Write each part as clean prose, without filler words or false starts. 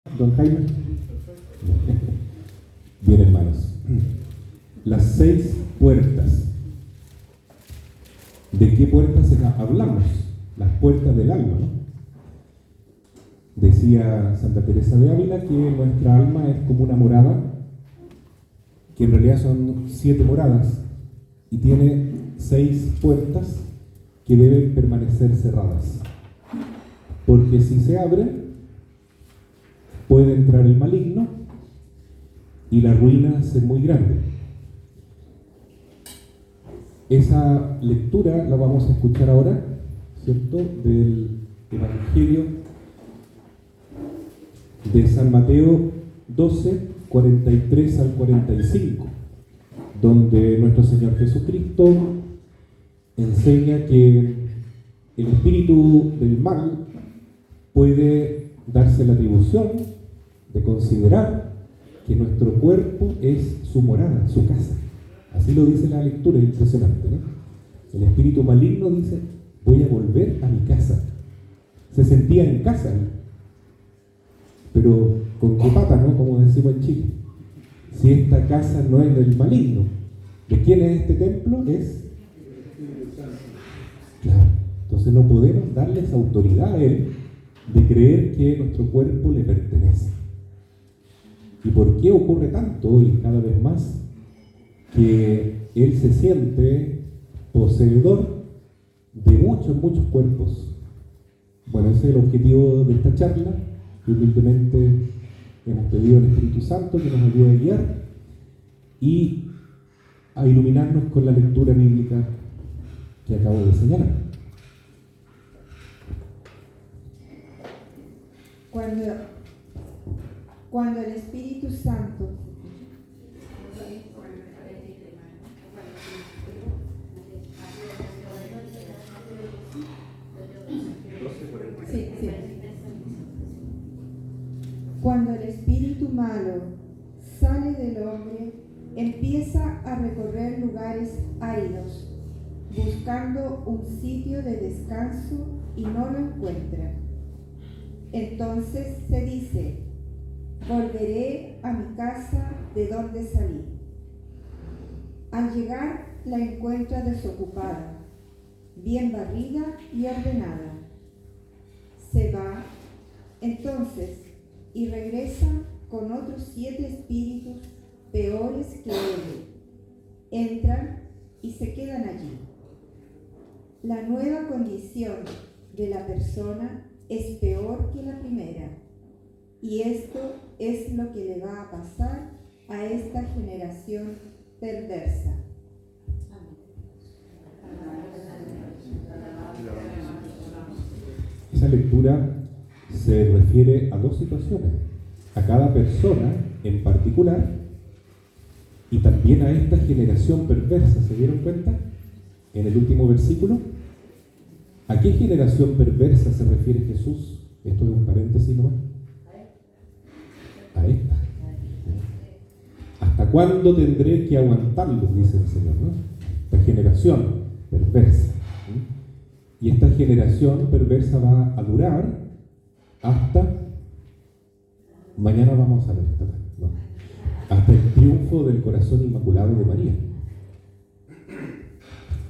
Don Jaime. Bien, hermanos. Las 6 puertas. ¿De qué puertas hablamos? Las puertas del alma, ¿no? Decía Santa Teresa de Ávila que nuestra alma es como una morada, que en realidad son 7 moradas, y tiene 6 puertas que deben permanecer cerradas. Porque si se abren, puede entrar el maligno y la ruina ser muy grande. Esa lectura la vamos a escuchar ahora, ¿cierto? Del Evangelio de San Mateo 12, 43 al 45, donde nuestro Señor Jesucristo enseña que el espíritu del mal puede darse la atribución de considerar que nuestro cuerpo es su morada, su casa. Así lo dice la lectura, es impresionante, ¿no? El espíritu maligno dice: voy a volver a mi casa. Se sentía en casa, ¿no? Pero con qué pata, ¿no? Como decimos en Chile. Si esta casa no es del maligno, ¿de quién es este templo? Es... Claro. Entonces no podemos darle esa autoridad a él de creer que nuestro cuerpo le pertenece. ¿Y por qué ocurre tanto y cada vez más que él se siente poseedor de muchos cuerpos? Bueno, ese es el objetivo de esta charla, que humildemente hemos pedido al Espíritu Santo que nos ayude a guiar y a iluminarnos con la lectura bíblica que acabo de señalar. Cuando el Espíritu Santo Cuando el espíritu malo sale del hombre, empieza a recorrer lugares áridos, buscando un sitio de descanso y no lo encuentra. Entonces se dice: volveré a mi casa de donde salí. Al llegar la encuentra desocupada, bien barrida y ordenada. Se va entonces y regresa con otros 7 espíritus peores que él. Entran y se quedan allí. La nueva condición de la persona es peor que la primera, y esto es lo que le va a pasar a esta generación perversa. Esa lectura se refiere a 2 situaciones: a cada persona en particular y también a esta generación perversa. ¿Se dieron cuenta? En el último versículo, ¿a qué generación perversa se refiere Jesús? Esto es un paréntesis nomás. A esta. ¿Hasta cuándo tendré que aguantarlo? Dice el Señor, ¿no? Esta generación perversa. Y esta generación perversa va a durar hasta... Mañana vamos a ver, ¿no? Hasta el triunfo del corazón inmaculado de María.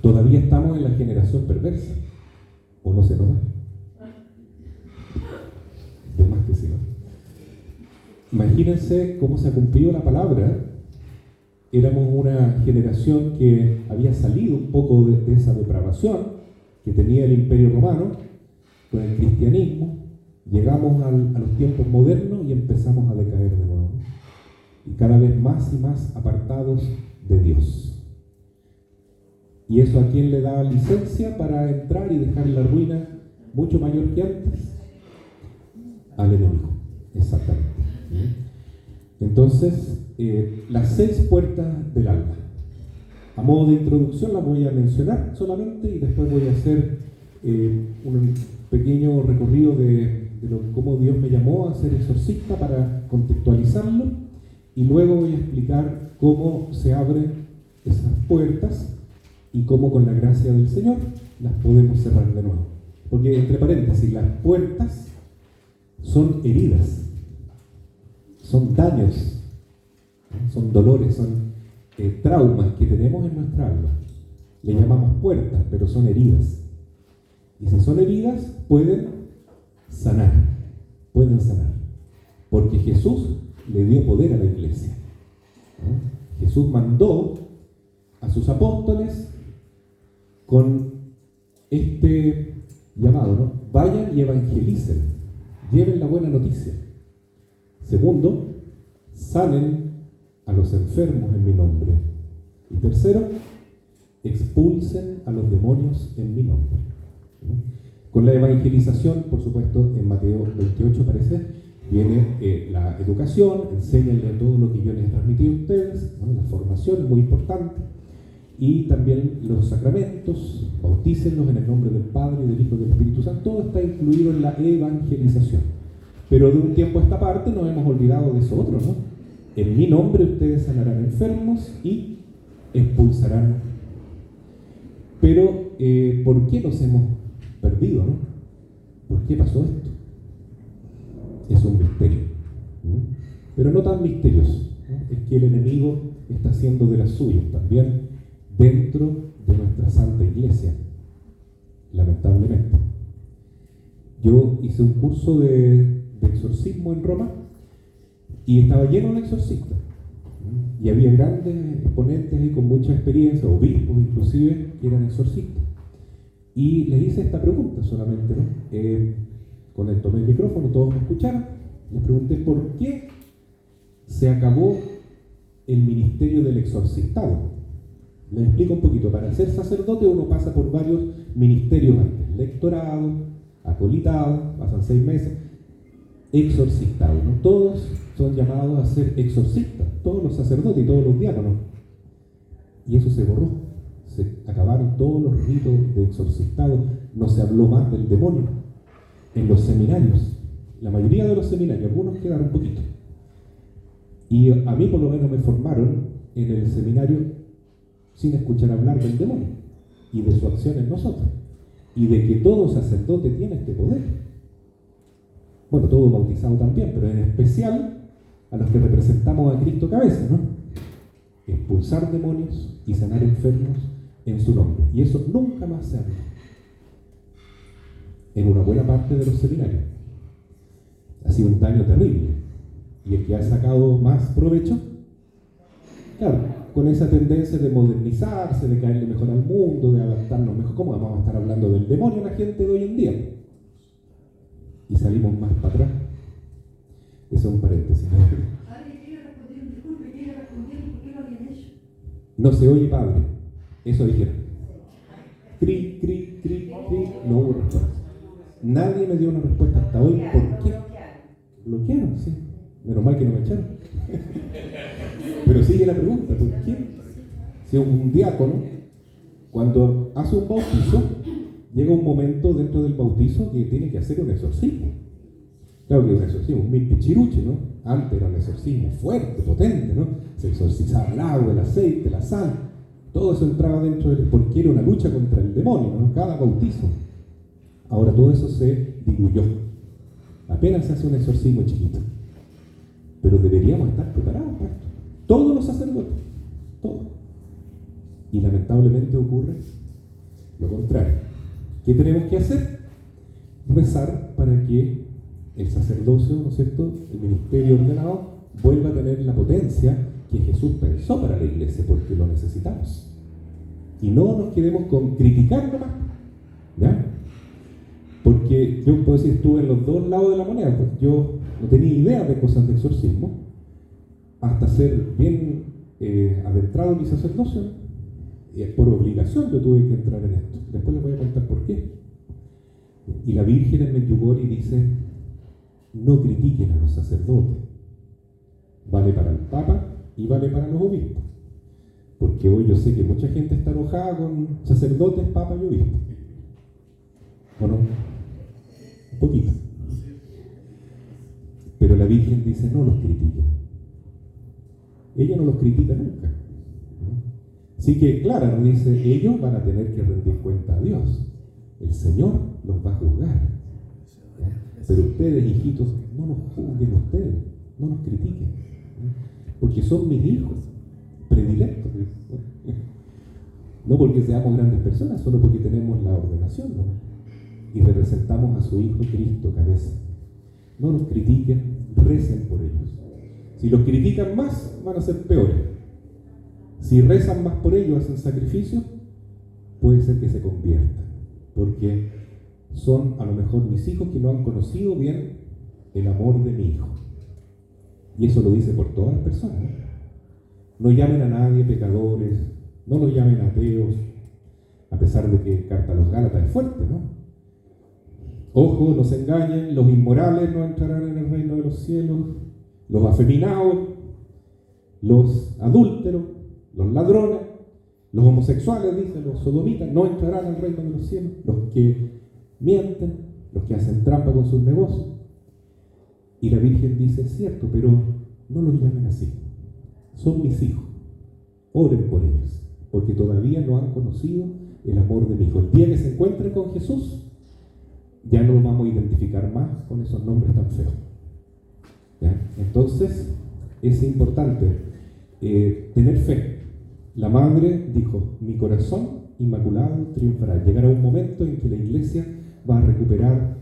Todavía estamos en la generación perversa, ¿o no se nota? De más que sí, ¿no? Imagínense cómo se ha cumplido la palabra. Éramos una generación que había salido un poco de esa depravación que tenía el Imperio Romano con el cristianismo. Llegamos a los tiempos modernos y empezamos a decaer de nuevo, y cada vez más y más apartados de Dios. ¿Y eso a quién le da licencia para entrar y dejar la ruina mucho mayor que antes? Al enemigo, exactamente. Entonces, las 6 puertas del alma. A modo de introducción las voy a mencionar solamente, y después voy a hacer un pequeño recorrido de cómo Dios me llamó a ser exorcista para contextualizarlo, y luego voy a explicar cómo se abren esas puertas y cómo con la gracia del Señor las podemos cerrar de nuevo. Porque, entre paréntesis, las puertas son heridas. son daños, son dolores, son traumas que tenemos en nuestra alma. Le llamamos puertas, pero son heridas. Y si son heridas, pueden sanar, porque Jesús le dio poder a la iglesia. Jesús mandó a sus apóstoles con este llamado, ¿no? Vayan y evangelicen, lleven la buena noticia. Segundo, sanen a los enfermos en mi nombre. Y tercero, expulsen a los demonios en mi nombre. Con la evangelización, por supuesto, en Mateo 28 parece, viene la educación, enséñenle todo lo que yo les he transmitido a ustedes, ¿no? La formación es muy importante, y también los sacramentos, bautícenlos en el nombre del Padre, y del Hijo y del Espíritu Santo. Todo está incluido en la evangelización. Pero de un tiempo a esta parte nos hemos olvidado de eso otro, ¿no? En mi nombre ustedes sanarán enfermos y expulsarán. Pero, ¿por qué nos hemos perdido, no? ¿Por qué pasó esto? Es un misterio, ¿no? Pero no tan misterioso, ¿no? Es que el enemigo está haciendo de las suyas también dentro de nuestra Santa Iglesia, lamentablemente. Yo hice un curso de exorcismo en Roma y estaba lleno de exorcistas, ¿no? Y había grandes exponentes ahí con mucha experiencia, obispos inclusive, que eran exorcistas. Y les hice esta pregunta solamente, ¿no? Tomé el micrófono, todos me escucharon. Les pregunté por qué se acabó el ministerio del exorcistado. Les explico un poquito. Para ser sacerdote uno pasa por varios ministerios antes: lectorado, acolitado, pasan 6 meses, exorcistado, ¿no? Todos son llamados a ser exorcistas, todos los sacerdotes y todos los diáconos. Y eso se borró. Se acabaron todos los ritos de exorcistado, no se habló más del demonio. En los seminarios, la mayoría de los seminarios, algunos quedaron un poquito. Y a mí por lo menos me formaron en el seminario sin escuchar hablar del demonio y de su acción en nosotros, y de que todo sacerdote tiene este poder. Bueno, todo bautizado también, pero en especial a los que representamos a Cristo cabeza, ¿no? Expulsar demonios y sanar enfermos en su nombre. Y eso nunca más se habla en una buena parte de los seminarios. Ha sido un daño terrible. Y el que ha sacado más provecho, claro, con esa tendencia de modernizarse, de caerle mejor al mundo, de adaptarnos mejor. ¿Cómo vamos a estar hablando del demonio a la gente de hoy en día? Y salimos más para atrás. Eso es un paréntesis. No se oye, padre. Eso dijeron. Cri, cri, cri, cri. No hubo respuesta. Nadie me dio una respuesta hasta hoy. ¿Por qué? Bloquearon, sí. Menos mal que no me echaron. Pero sigue la pregunta, ¿por qué? Si un diácono, cuando hace un bautizo, llega un momento dentro del bautizo que tiene que hacer un exorcismo. Claro que un exorcismo, un pichiruche, ¿no? Antes era un exorcismo fuerte, potente, ¿no? Se exorcizaba el agua, el aceite, la sal. Todo eso entraba dentro del... porque era una lucha contra el demonio, ¿no? Cada bautizo. Ahora todo eso se diluyó. Apenas se hace un exorcismo chiquito. Pero deberíamos estar preparados para esto. Todos los sacerdotes. Todos. Y lamentablemente ocurre lo contrario. ¿Qué tenemos que hacer? Rezar para que el sacerdocio, ¿no es cierto?, el ministerio ordenado, vuelva a tener la potencia que Jesús pensó para la iglesia, porque lo necesitamos. Y no nos quedemos con criticar nomás, ¿ya? Porque yo puedo decir, estuve en los dos lados de la moneda, pues yo no tenía idea de cosas de exorcismo, hasta ser bien adentrado en mi sacerdocio, por obligación yo tuve que entrar en esto. Después les voy a contar por qué. Y la Virgen en Medjugorje dice, no critiquen a los sacerdotes. Vale para el Papa y vale para los obispos. Porque hoy yo sé que mucha gente está enojada con sacerdotes, papas y obispos. ¿O no? Un poquito. Pero la Virgen dice, no los critiquen. Ella no los critica nunca. Así que Clara nos dice, ellos van a tener que rendir cuenta a Dios. El Señor los va a juzgar. Pero ustedes, hijitos, no los juzguen ustedes. no nos critiquen, porque son mis hijos predilectos. No porque seamos grandes personas, solo porque tenemos la ordenación, ¿no? Y representamos a su Hijo Cristo, cabeza. No los critiquen, recen por ellos. Si los critican más, van a ser peores. Si rezan más por ellos, hacen sacrificios, puede ser que se conviertan, porque son a lo mejor mis hijos que no han conocido bien el amor de mi Hijo. Y eso lo dice por todas las personas, ¿no? No llamen a nadie pecadores, no los llamen ateos, a pesar de que Carta a los Gálatas es fuerte, ¿no? Ojo, no se engañen, los inmorales no entrarán en el reino de los cielos, los afeminados, los adúlteros, los ladrones, los homosexuales, dicen, los sodomitas, no entrarán al reino de los cielos, los que mienten, los que hacen trampa con sus negocios. Y la Virgen dice, es cierto, pero no los llamen así. Son mis hijos. Oren por ellos, porque todavía no han conocido el amor de mi Hijo. El día que se encuentren con Jesús, ya no los vamos a identificar más con esos nombres tan feos. ¿Ya? Entonces, es importante tener fe. La madre dijo, mi corazón inmaculado triunfará. Llegará un momento en que la Iglesia va a recuperar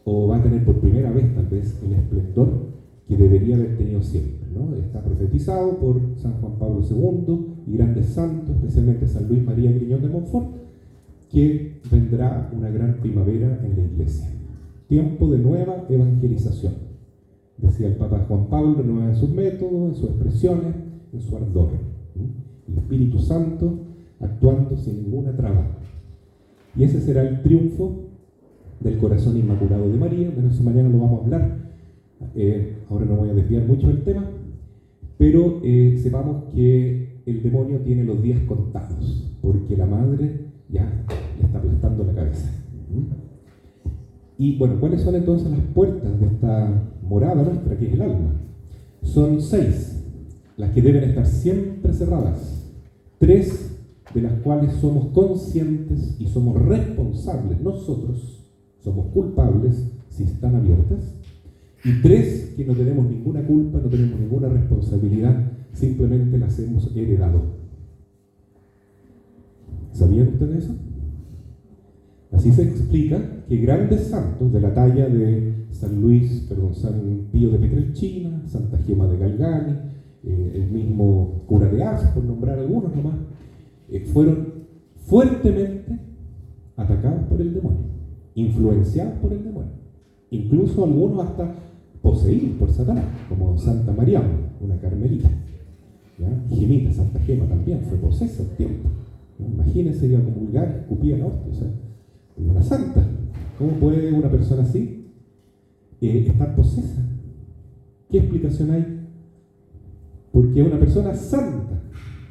o va a tener por primera vez tal vez el esplendor que debería haber tenido siempre, ¿no? Está profetizado por San Juan Pablo II y grandes santos, especialmente San Luis María Griñón de Montfort, que vendrá una gran primavera en la Iglesia. Tiempo de nueva evangelización. Decía el Papa Juan Pablo, nueva en sus métodos, en sus expresiones, en su ardor. El Espíritu Santo actuando sin ninguna traba. Y ese será el triunfo del corazón inmaculado de María. Bueno, eso mañana lo vamos a hablar. Ahora no voy a desviar mucho del tema, pero sepamos que el demonio tiene los días contados, porque la madre ya le está aplastando la cabeza. Y bueno, ¿cuáles son entonces las puertas de esta morada nuestra, que es el alma? Son 6, las que deben estar siempre cerradas. 3 de las cuales somos conscientes y somos responsables. Nosotros somos culpables si están abiertas. Y 3 que no tenemos ninguna culpa, no tenemos ninguna responsabilidad, simplemente las hemos heredado. ¿Sabían ustedes eso? Así se explica que grandes santos de la talla de San Pío de Pietrelcina, Santa Gema de Galgani, el mismo cura de Ars, por nombrar algunos nomás, fueron fuertemente atacados por el demonio, influenciados por el demonio, incluso algunos hasta poseídos por Satanás, como Santa María, una carmelita. ¿Ya? Gemita, Santa Gema también fue posesa un tiempo. ¿No? Imagínense, iba a comulgar, escupía la hostia, o sea, una santa. ¿Cómo puede una persona así estar posesa? ¿Qué explicación hay? Porque una persona santa,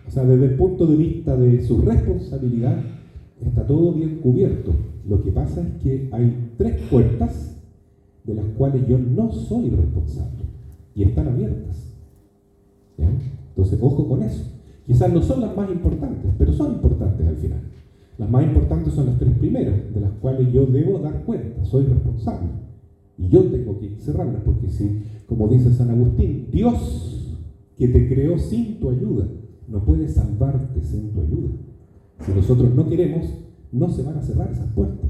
o sea, desde el punto de vista de su responsabilidad, está todo bien cubierto. Lo que pasa es que hay 3 puertas de las cuales yo no soy responsable y están abiertas. ¿Ya? Entonces, ojo con eso. Quizás no son las más importantes, pero son importantes al final. Las más importantes son las 3 primeras, de las cuales yo debo dar cuenta, soy responsable. Y yo tengo que cerrarlas, porque si, como dice San Agustín, Dios que te creó sin tu ayuda, no puede salvarte sin tu ayuda. Si nosotros no queremos, no se van a cerrar esas puertas.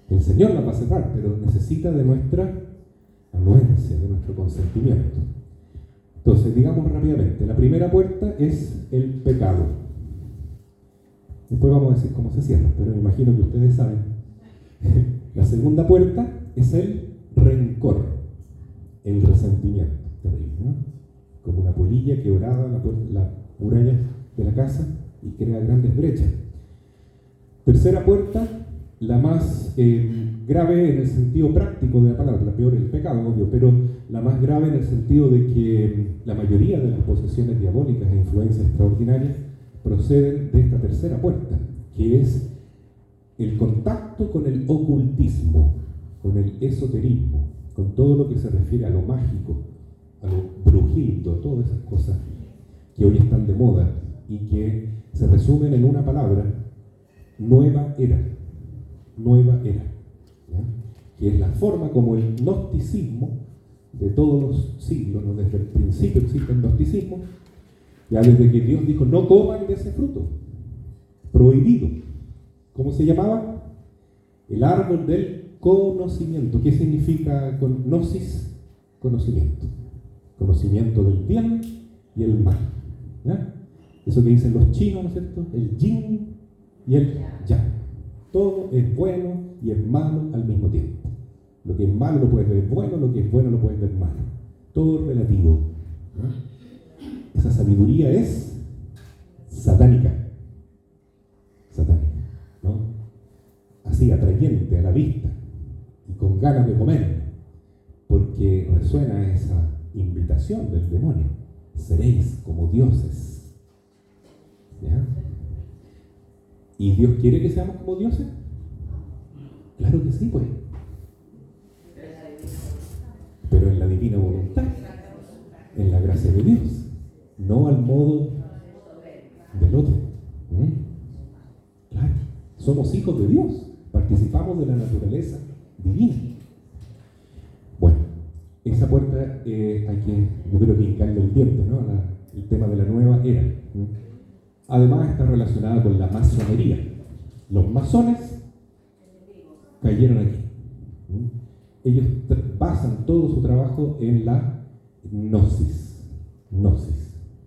El Señor las va a cerrar, pero necesita de nuestra anuencia, de nuestro consentimiento. Entonces, digamos rápidamente, la primera puerta es el pecado. Después vamos a decir cómo se cierra, pero me imagino que ustedes saben. La segunda puerta es el rencor, el resentimiento. Terrible, ¿no? Como una polilla quebrada la muralla de la casa y crea grandes brechas. Tercera puerta, la más grave en el sentido práctico de la palabra, la peor es el pecado, obvio, pero la más grave en el sentido de que la mayoría de las posesiones diabólicas e influencias extraordinarias proceden de esta tercera puerta, que es el contacto con el ocultismo, con el esoterismo, con todo lo que se refiere a lo mágico, a lo brujildo, todas esas cosas que hoy están de moda y que se resumen en una palabra: nueva era. Nueva era, ¿ya? Que es la forma como el gnosticismo de todos los siglos, ¿no? Desde el principio existe el gnosticismo, ya desde que Dios dijo, no coman de ese fruto, prohibido. ¿Cómo se llamaba? El árbol del conocimiento. ¿Qué significa gnosis? Conocimiento. Conocimiento del bien y el mal. ¿Ya? Eso que dicen los chinos, ¿no es cierto? El yin y el yang. Todo es bueno y es malo al mismo tiempo. Lo que es malo lo puedes ver bueno, lo que es bueno lo puedes ver malo. Todo es relativo. ¿No? Esa sabiduría es satánica. Satánica, ¿no? Así, atrayente a la vista y con ganas de comer, porque resuena esa invitación del demonio. Seréis como dioses. ¿Ya? ¿Y Dios quiere que seamos como dioses? Claro que sí, pues. Pero en la divina voluntad, en la gracia de Dios, no al modo del otro. Claro, somos hijos de Dios, participamos de la naturaleza divina. Bueno, esa puerta hay que, yo creo que hincarle el diente, ¿no? El tema de la nueva era. Además está relacionada con la masonería. Los masones cayeron aquí. Ellos basan todo su trabajo en la gnosis.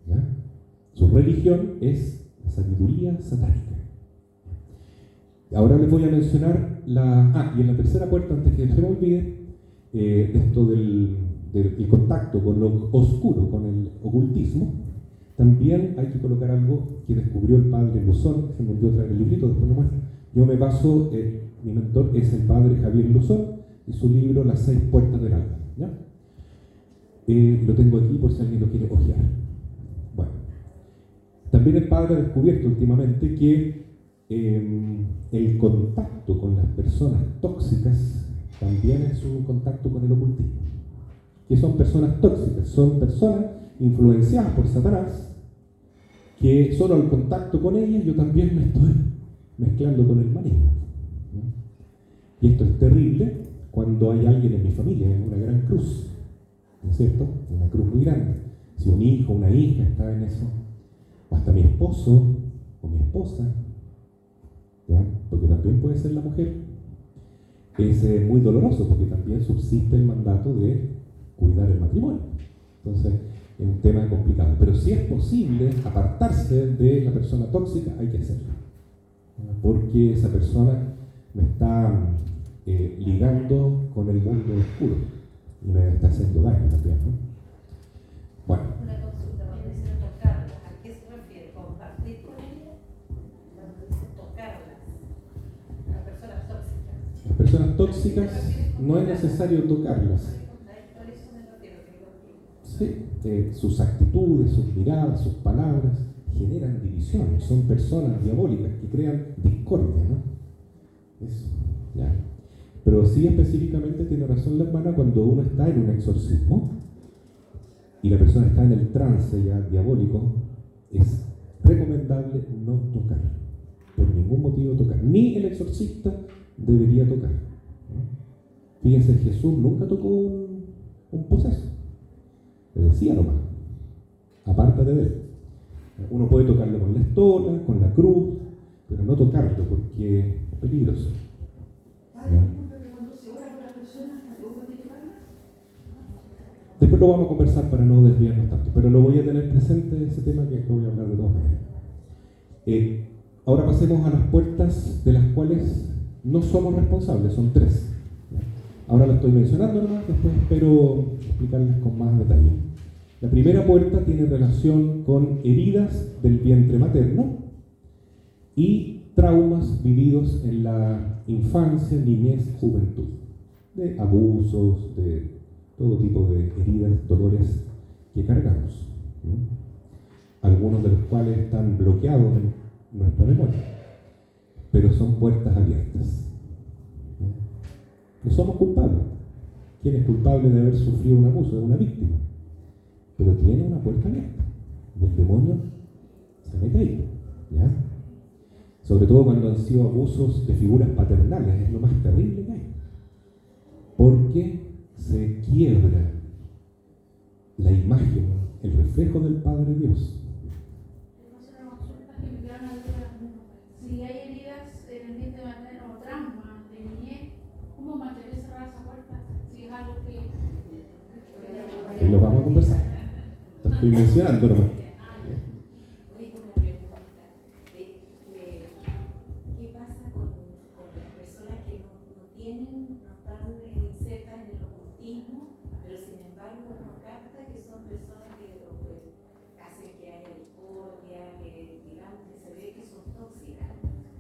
¿Ya? Su religión es la sabiduría satánica. Ahora les voy a mencionar y en la tercera puerta, antes que se me olvide, esto del contacto con lo oscuro, con el ocultismo, también hay que colocar algo que descubrió el padre Luzón. Se me olvidó traer el librito, después lo muestro. Yo me baso, mi mentor es el padre Javier Luzón, y su libro Las 6 puertas del alma. ¿Ya? Lo tengo aquí por si alguien lo quiere hojear. Bueno, también el padre ha descubierto últimamente que el contacto con las personas tóxicas también es un contacto con el ocultismo. ¿Qué son personas tóxicas? Son personas influenciadas por Satanás, que solo al contacto con ellas yo también me estoy mezclando con el maligno. Y esto es terrible cuando hay alguien en mi familia, es una gran cruz, ¿no es cierto? Una cruz muy grande. Si un hijo o una hija está en eso, o hasta mi esposo o mi esposa, ¿ya? Porque también puede ser la mujer, es muy doloroso porque también subsiste el mandato de cuidar el matrimonio. Entonces, es un tema complicado. Pero si es posible apartarse de la persona tóxica, hay que hacerlo. Porque esa persona me está ligando con el mundo oscuro y me está haciendo daño también, ¿no? Bueno. Una consulta, cuando dice tocarlas, ¿a qué se refiere? ¿Compartir con ella? Cuando dice tocarlas, las personas tóxicas. Las personas tóxicas no es necesario tocarlas. Sí, sus actitudes, sus miradas, sus palabras generan división, son personas diabólicas que crean discordia, ¿no? Eso, ya. Pero sí, específicamente tiene razón la hermana cuando uno está en un exorcismo y la persona está en el trance ya diabólico, es recomendable no tocar, por ningún motivo tocar, ni el exorcista debería tocar, ¿no? Fíjense, Jesús nunca tocó un poseso. Le decía nomás, apártate de él. Uno puede tocarlo con la estola, con la cruz, pero no tocarlo porque es peligroso. Después lo vamos a conversar para no desviarnos tanto, pero lo voy a tener presente ese tema que voy a hablar de todas maneras. Ahora pasemos a las puertas de las cuales no somos responsables, son 3. Ahora las estoy mencionando nomás, después espero explicarles con más detalle. La primera puerta tiene relación con heridas del vientre materno y traumas vividos en la infancia, niñez, juventud, de abusos, de todo tipo de heridas, dolores que cargamos, ¿no? Algunos de los cuales están bloqueados en nuestra memoria, pero son puertas abiertas. No somos culpables. ¿Quién es culpable de haber sufrido un abuso? Es una víctima. Pero tiene una puerta abierta. Y el demonio se mete ahí. ¿Ya? Sobre todo cuando han sido abusos de figuras paternales. Es lo más terrible que hay. Porque se quiebra la imagen, el reflejo del Padre Dios. Si hay heridas en el diente materno o trauma de niñez, ¿cómo mantener cerrada esa puerta? Si es algo que... Y lo vamos a conversar. Lo estoy mencionando nomás. ¿Qué pasa con las personas que no tienen, no están insertas en el ocultismo, pero sin embargo uno capta que son personas que hacen que haya discordia, que digamos que se ve que son tóxicas?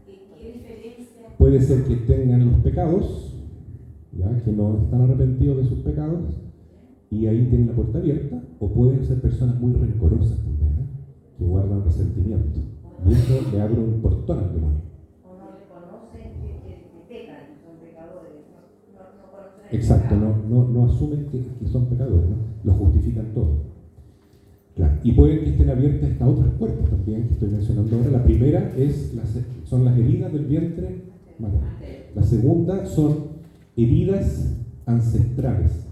¿Qué diferencia? Puede ser que tengan los pecados, ¿ya? Que no están arrepentidos de sus pecados, y ahí tienen la puerta abierta, o pueden ser personas muy rencorosas también, ¿eh? Que guardan resentimiento. Y eso le abre un portón al demonio. O no reconocen que pecan, son pecadores, no conocen el Exacto, pecado. no asumen que son pecadores, ¿no? Lo justifican todo. Claro. Y pueden que estén abiertas estas otras puertas también que estoy mencionando ahora. La primera son las heridas del vientre materno. La segunda son heridas ancestrales,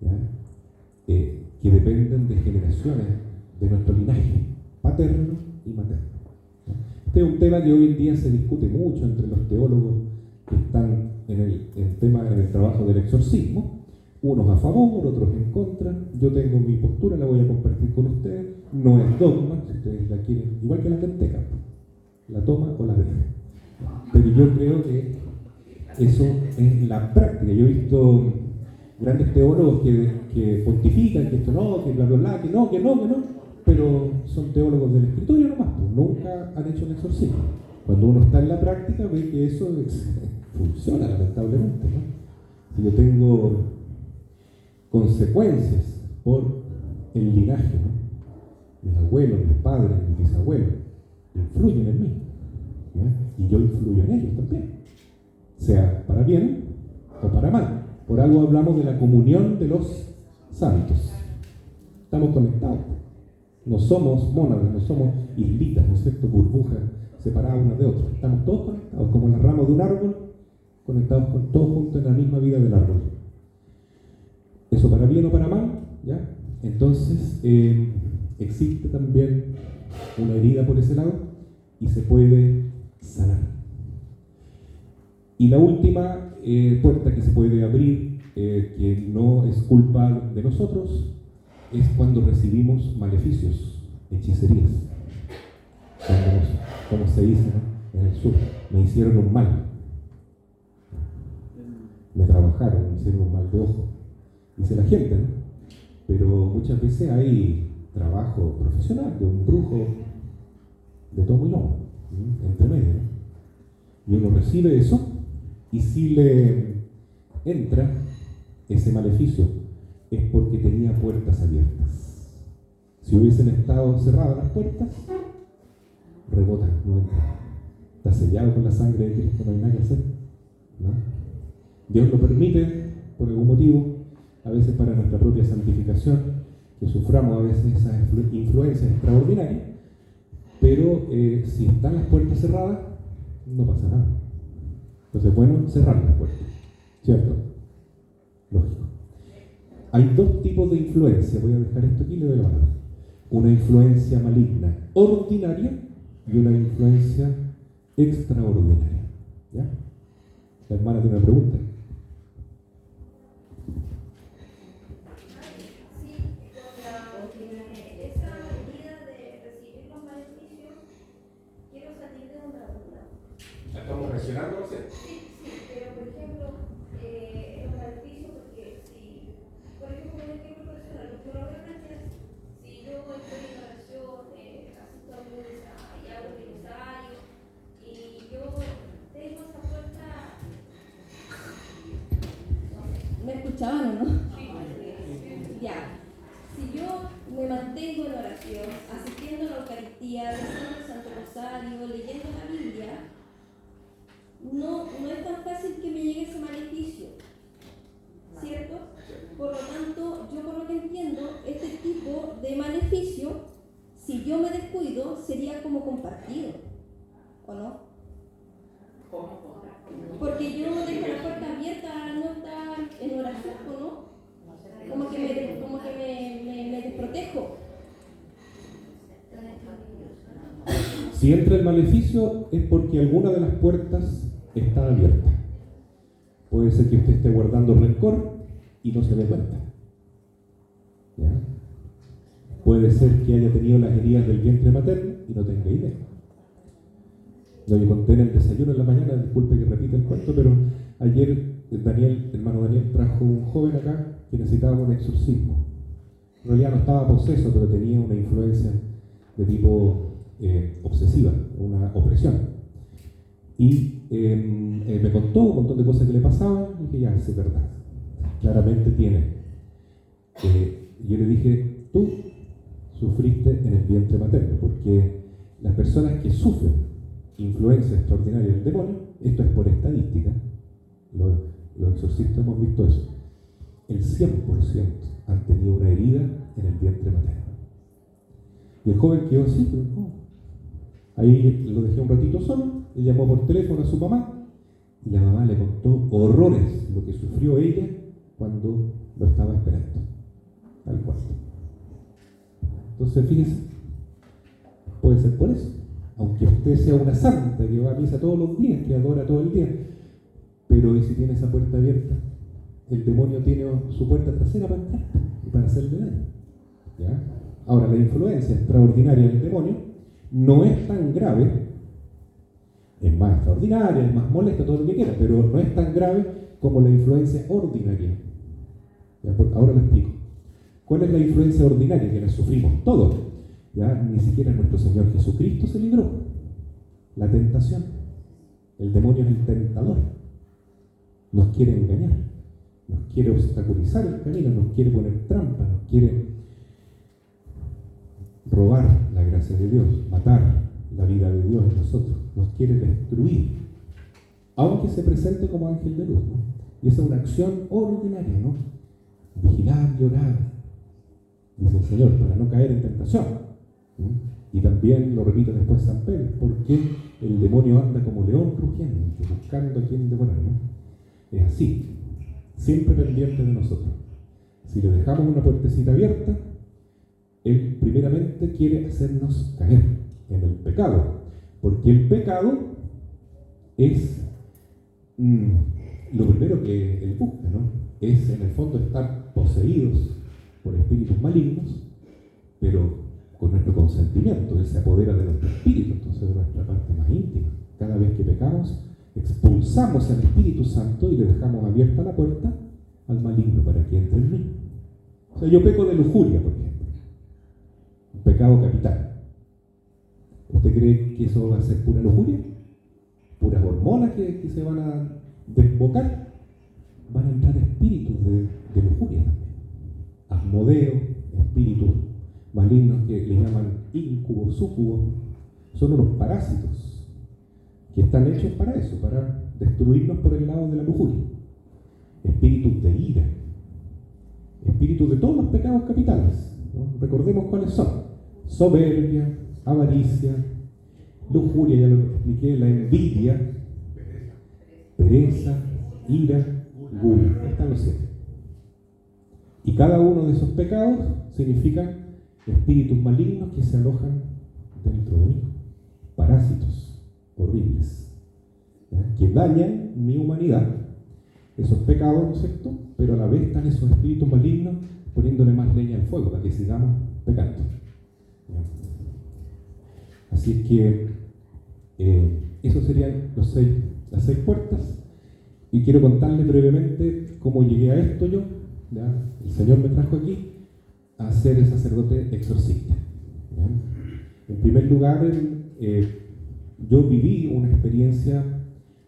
¿ya? Que dependen de generaciones de nuestro linaje paterno y materno. ¿Ya? Este es un tema que hoy en día se discute mucho entre los teólogos que están en el trabajo del exorcismo. Unos a favor, otros en contra. Yo tengo mi postura, la voy a compartir con ustedes. No es dogma, si ustedes la quieren, igual que la lenteja, la toma o la deja. Pero yo creo que eso es la práctica. Yo he visto grandes teólogos que pontifican que esto no, que bla bla bla, que no, pero son teólogos del escritorio nomás, pues nunca han hecho un exorcismo. Cuando uno está en la práctica ve que eso funciona lamentablemente, ¿no? Si yo tengo consecuencias por el linaje, ¿no? Mis abuelos, mis padres, mis bisabuelos influyen en mí, ¿ya? Y yo influyo en ellos también, sea para bien o para mal. Por algo hablamos de la comunión de los santos. Estamos conectados, no somos mónadas, no somos islitas, ¿no es cierto? Burbujas separadas unas de otras. Estamos todos conectados, como las ramas de un árbol, conectados con todos juntos en la misma vida del árbol. Eso para bien o para mal, ¿ya? Entonces, existe también una herida por ese lado y se puede sanar. Y la última puerta que se puede abrir, que no es culpa de nosotros, es cuando recibimos maleficios, hechicerías. Como se dice, ¿no? En el sur, me hicieron un mal. Me trabajaron, me hicieron un mal de ojo. Dice la gente, ¿no? Pero muchas veces hay trabajo profesional de un brujo de tomo y lomo, entre medio, ¿no? Y uno recibe eso, y si le entra ese maleficio es porque tenía puertas abiertas. Si hubiesen estado cerradas las puertas, rebota, no entra. Está sellado con la sangre de Cristo, no hay nada que hacer, ¿no? Dios lo permite por algún motivo, a veces para nuestra propia santificación, que suframos a veces esas influencias extraordinarias, pero si están las puertas cerradas, no pasa nada. Entonces es bueno cerrar las puertas, ¿cierto? Lógico. Hay dos tipos de influencia, voy a dejar esto aquí y le doy la palabra. Una influencia maligna ordinaria y una influencia extraordinaria. ¿Ya? La hermana tiene una pregunta. Estamos reaccionando, ¿no? Sí, pero por ejemplo, los maleficios, porque si, por ejemplo, un ejemplo personal, lo que normalmente es, si yo estoy en oración, asisto a misa y hago mi rosario, y yo tengo esa puerta. ¿Me escuchaban o no? Ya. Si yo me mantengo en oración, asistiendo a la Eucaristía, rezando el Santo Rosario, leyendo la Biblia, no es tan fácil que me llegue ese maleficio, ¿cierto? Por lo tanto, yo por lo que entiendo, este tipo de maleficio, si yo me descuido, sería como compartido, ¿o no? Porque yo dejo la puerta abierta al no estar en oración, ¿o no? Como que me protejo. Si entra el maleficio es porque alguna de las puertas está abierta. Puede ser que usted esté guardando rencor y no se dé cuenta. ¿Ya? Puede ser que haya tenido las heridas del vientre materno y no tenga idea. Yo conté en el desayuno en la mañana, disculpe que repita el cuento, pero ayer hermano Daniel trajo un joven acá que necesitaba un exorcismo. En realidad no estaba poseso, pero tenía una influencia de tipo obsesiva, una opresión. Y me contó un montón de cosas que le pasaban y dije, ya, es verdad, claramente tiene. Yo le dije, tú sufriste en el vientre materno, porque las personas que sufren influencia extraordinaria del demonio, esto es por estadística, los exorcistas hemos visto eso, el 100% han tenido una herida en el vientre materno. Y el joven quedó así, pero ¿cómo? Ahí lo dejé un ratito solo, le llamó por teléfono a su mamá y la mamá le contó horrores lo que sufrió ella cuando lo estaba esperando al cuarto. Entonces fíjense, puede ser por eso, aunque usted sea una santa que va a misa todos los días, que adora todo el día, pero ¿y si tiene esa puerta abierta? El demonio tiene su puerta trasera para entrar y para hacerle daño. ¿Ya? Ahora, la influencia extraordinaria del demonio no es tan grave, es más extraordinaria, es más molesta, todo lo que quiera, pero no es tan grave como la influencia ordinaria. ¿Ya? Ahora lo explico. ¿Cuál es la influencia ordinaria que la sufrimos todos? Ya ni siquiera nuestro Señor Jesucristo se libró. La tentación. El demonio es el tentador. Nos quiere engañar, nos quiere obstaculizar el camino, nos quiere poner trampas, nos quiere robar la gracia de Dios, matar la vida de Dios en nosotros, nos quiere destruir, aunque se presente como ángel de luz, ¿no? Y esa es una acción ordinaria, ¿no? Vigilar y orar, dice el Señor, para no caer en tentación, ¿no? Y también lo repite después San Pedro, porque el demonio anda como león rugiendo, buscando a quien devorar, ¿no? Es así, siempre pendiente de nosotros. Si le dejamos una puertecita abierta, Él primeramente quiere hacernos caer en el pecado, porque el pecado es lo primero que Él busca, ¿no? Es en el fondo estar poseídos por espíritus malignos, pero con nuestro consentimiento. Él se apodera de nuestro espíritu, entonces de nuestra parte más íntima. Cada vez que pecamos, expulsamos al Espíritu Santo y le dejamos abierta la puerta al maligno para que entre en mí. O sea, yo peco de lujuria, por ejemplo. Un pecado capital. ¿Usted cree que eso va a ser pura lujuria? ¿Puras hormonas que se van a desbocar? Van a entrar espíritus de lujuria también. Asmodeo, espíritus malignos que le llaman incubos, súcubos. Son unos parásitos que están hechos para eso, para destruirnos por el lado de la lujuria. Espíritus de ira, espíritus de todos los pecados capitales, ¿no? Recordemos cuáles son: soberbia, avaricia, lujuria, ya lo expliqué, la envidia, pereza, ira, gula. Ahí están los 7. Y cada uno de esos pecados significa espíritus malignos que se alojan dentro de mí, parásitos horribles, ¿ya? Que dañan mi humanidad, esos pecados, ¿no es cierto? Pero a la vez están esos espíritus malignos poniéndole más leña al fuego para que sigamos pecando, ¿ya? Así es que esos serían las 6 puertas, y quiero contarles brevemente cómo llegué a esto yo, ¿ya? El Señor me trajo aquí a ser el sacerdote exorcista, ¿ya? En primer lugar, yo viví una experiencia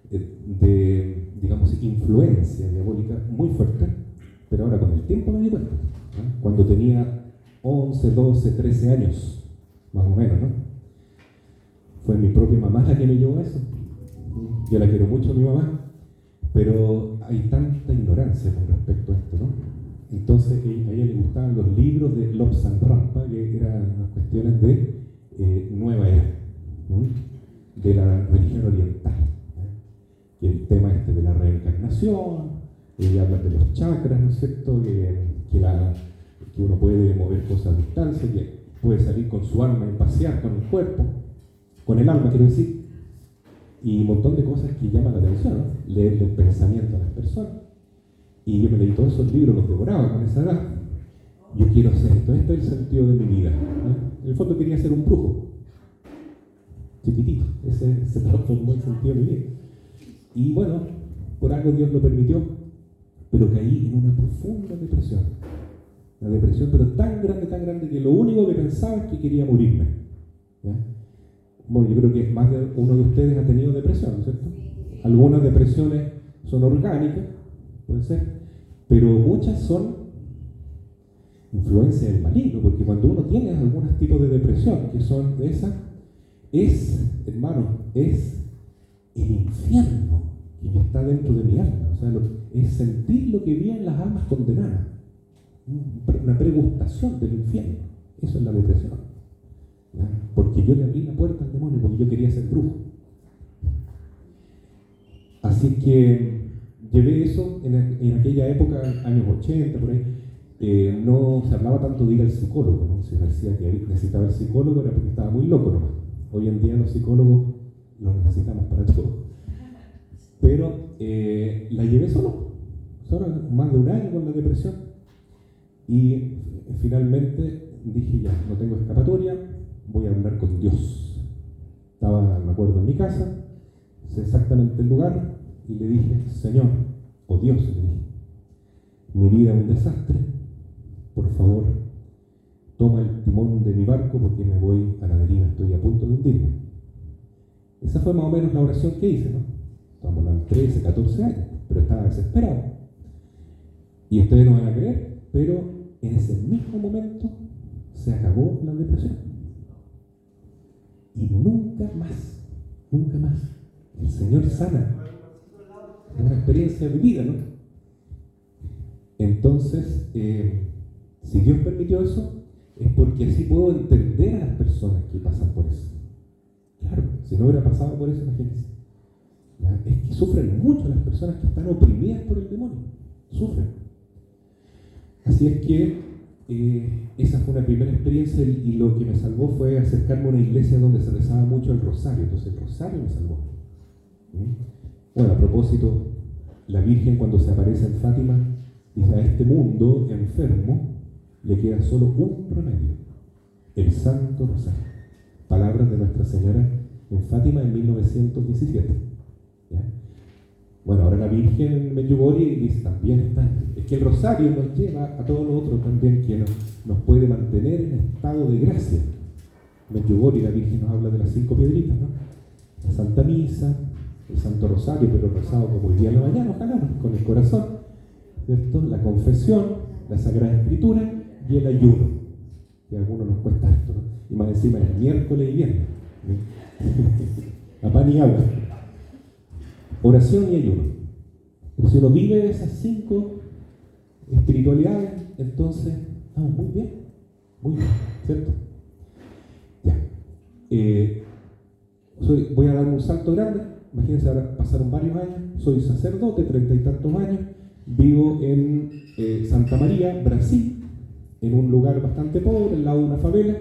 de, digamos, influencia diabólica muy fuerte, pero ahora con el tiempo me di cuenta, ¿no? Cuando tenía 11, 12, 13 años, más o menos, ¿no? Fue mi propia mamá la que me llevó a eso. Yo la quiero mucho a mi mamá, pero hay tanta ignorancia con respecto a esto, ¿no? Entonces a ella le gustaban los libros de Lobsang Rampa, que eran las cuestiones de nueva era, ¿no? De la religión oriental, ¿eh? Que el tema de la reencarnación, habla de los chakras, ¿no es cierto? Que que uno puede mover cosas a distancia, que puede salir con su alma y pasear con el cuerpo, con el alma, quiero decir, y un montón de cosas que llaman la atención, ¿no? Leer el pensamiento a las personas. Y yo me leí todos esos libros, los devoraba con esa edad. Yo quiero hacer esto, este es el sentido de mi vida, ¿no? En el fondo quería ser un brujo, chiquitito, ese se transformó el sentido de mi vida. Y bueno, por algo Dios lo permitió, pero caí en una profunda depresión. Una depresión, pero tan grande, que lo único que pensaba es que quería morirme. ¿Ya? Bueno, yo creo que más de uno de ustedes ha tenido depresión, ¿no es cierto? Algunas depresiones son orgánicas, puede ser, pero muchas son influencia del maligno, porque cuando uno tiene algunos tipos de depresión, que son de esas, hermano, es el infierno que está dentro de mi alma. O sea, es sentir lo que viven las almas condenadas. Una pregustación del infierno. Eso es la depresión. ¿Ya? Porque yo le abrí la puerta al demonio, porque yo quería ser brujo. Así que llevé eso en aquella época, años 80, por ahí. No se hablaba tanto de ir al psicólogo, ¿no? Se decía que necesitaba el psicólogo era porque estaba muy loco nomás. Hoy en día los psicólogos los necesitamos para todo. Pero la llevé solo más de un año con la depresión. Y finalmente dije, ya, no tengo escapatoria, voy a hablar con Dios. Estaba, me acuerdo, en mi casa, sé exactamente el lugar, y le dije, Señor, o Dios, le dije, mi vida es un desastre, por favor, toma el timón de mi barco porque me voy a la deriva, estoy a punto de hundirme. Esa fue más o menos la oración que hice, ¿no? Estamos hablando de 13, 14 años, pero estaba desesperado. Y ustedes no van a creer, pero en ese mismo momento se acabó la depresión. Y nunca más, el Señor sana. Es una experiencia vivida, ¿no? Entonces, si Dios permitió eso, es porque así puedo entender a las personas que pasan por eso. Claro, si no hubiera pasado por eso, imagínense. ¿Ya? Es que sufren mucho las personas que están oprimidas por el demonio. Sufren. Así es que esa fue una primera experiencia y lo que me salvó fue acercarme a una iglesia donde se rezaba mucho el rosario. Entonces el rosario me salvó. Bueno, a propósito, la Virgen cuando se aparece en Fátima dice, a este mundo enfermo le queda solo un remedio, el Santo Rosario. Palabras de Nuestra Señora en Fátima en 1917. ¿Ya? Bueno, ahora la Virgen en Medjugorje dice también está. Es que el Rosario nos lleva a todo lo otro también que nos puede mantener en estado de gracia. Medjugorje, la Virgen nos habla de las 5 piedritas, ¿no? La Santa Misa, el Santo Rosario, pero rezado como el día de la mañana, ojalá, ¿no? Con el corazón, ¿cierto? La confesión, la Sagrada Escritura y el ayuno, que a algunos nos cuesta esto, ¿no? Y más encima es miércoles y viernes, ¿no? A pan y agua. Oración y ayuno. Pero si uno vive esas 5 espiritualidades, entonces estamos muy bien, ¿cierto? Ya. Voy a dar un salto grande. Imagínense, ahora pasaron varios años. Soy sacerdote, 30 y tantos años. Vivo en Santa María, Brasil, en un lugar bastante pobre, al lado de una favela.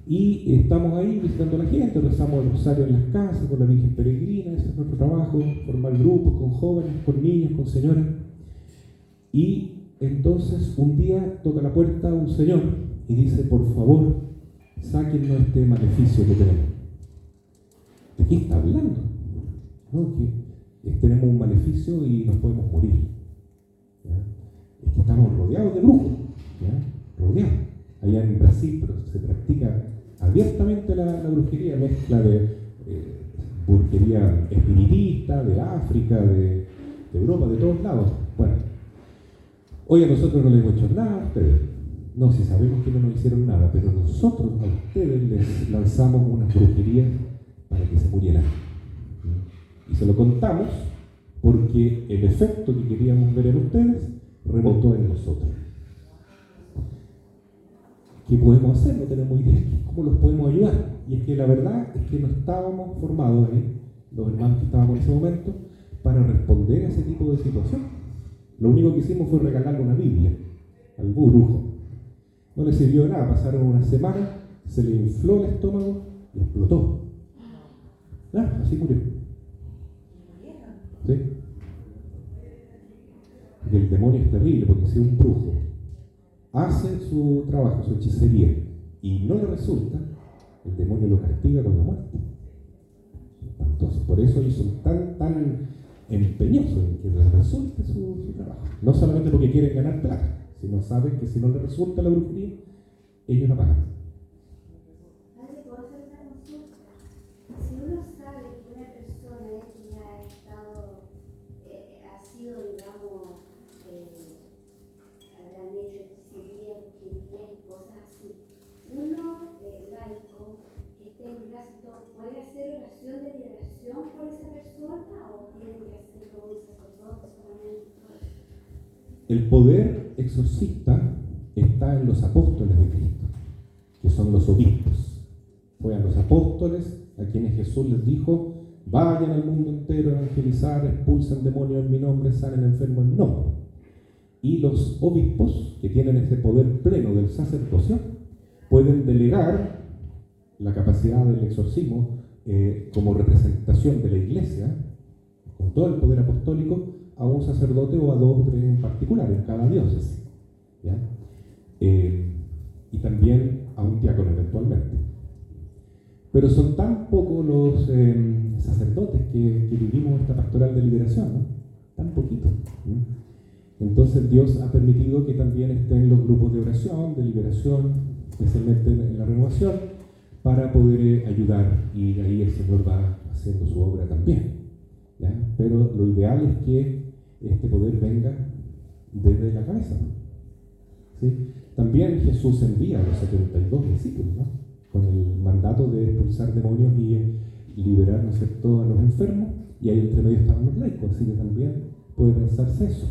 Y estamos ahí visitando a la gente, rezamos el rosario en las casas, con la Virgen Peregrina, ese es nuestro trabajo, formar grupos con jóvenes, con niños, con señoras. Y entonces un día toca la puerta un señor y dice, por favor, sáquennos este maleficio que tenemos. ¿De qué está hablando? No, que tenemos un maleficio y nos podemos morir. ¿Ya? Es que estamos rodeados de brujos, ¿ya? Rodeados. Allá en Brasil, pero se practica abiertamente la brujería, mezcla de brujería espiritista, de África, de Europa, de todos lados. Bueno, hoy a nosotros no les hemos hecho nada a ustedes. No, si sabemos que no nos hicieron nada, pero nosotros a ustedes les lanzamos unas brujerías para que se murieran. Y se lo contamos porque el efecto que queríamos ver en ustedes rebotó en nosotros. ¿Qué podemos hacer? No tenemos idea. ¿Cómo los podemos ayudar? Y es que la verdad es que no estábamos formados ahí, los hermanos que estábamos en ese momento, para responder a ese tipo de situación. Lo único que hicimos fue regalarle una Biblia. al brujo. No le sirvió de nada, pasaron una semana, se le infló el estómago y explotó. Claro, así murió. ¿Sí? Y el demonio es terrible, porque si un brujo hace su trabajo, su hechicería, y no le resulta, el demonio lo castiga con la muerte. Entonces, por eso ellos son tan empeñosos en que les resulte su trabajo. No solamente porque quieren ganar plata, sino saben que si no les resulta la brujería, ellos la pagan. ¿Puedo hacer una consulta? Si uno sabe que una persona que ha estado, ha sido, digamos, habrán hecho hechicería, brujería y cosas así, uno, laico, que esté en gracia, ¿puede hacer oración de liberación por esa persona o tiene que hacer como un sacerdote solamente? El poder exorcista está en los apóstoles de Cristo, que son los obispos. Fue a los apóstoles a quienes Jesús les dijo: vayan al mundo entero a evangelizar, expulsen demonios en mi nombre, sanen enfermos en mi nombre. Y los obispos, que tienen ese poder pleno del sacerdocio, pueden delegar la capacidad del exorcismo como representación de la Iglesia, con todo el poder apostólico, a un sacerdote o a 2 o 3 en particular, en cada diócesis. ¿Ya? Y también a un diácono eventualmente. Pero son tan pocos los sacerdotes que vivimos esta pastoral de liberación, ¿no? Tan poquito. Entonces Dios ha permitido que también estén los grupos de oración, de liberación, especialmente en la renovación, para poder ayudar, y ahí el Señor va haciendo su obra también. ¿Ya? Pero lo ideal es que este poder venga desde la cabeza, ¿no? ¿Sí? También Jesús envía a los 72 discípulos, ¿no? Con el mandato de expulsar demonios y liberar, ¿no es cierto?, a los enfermos, y ahí entre medio estaban los laicos, así que también puede pensarse eso.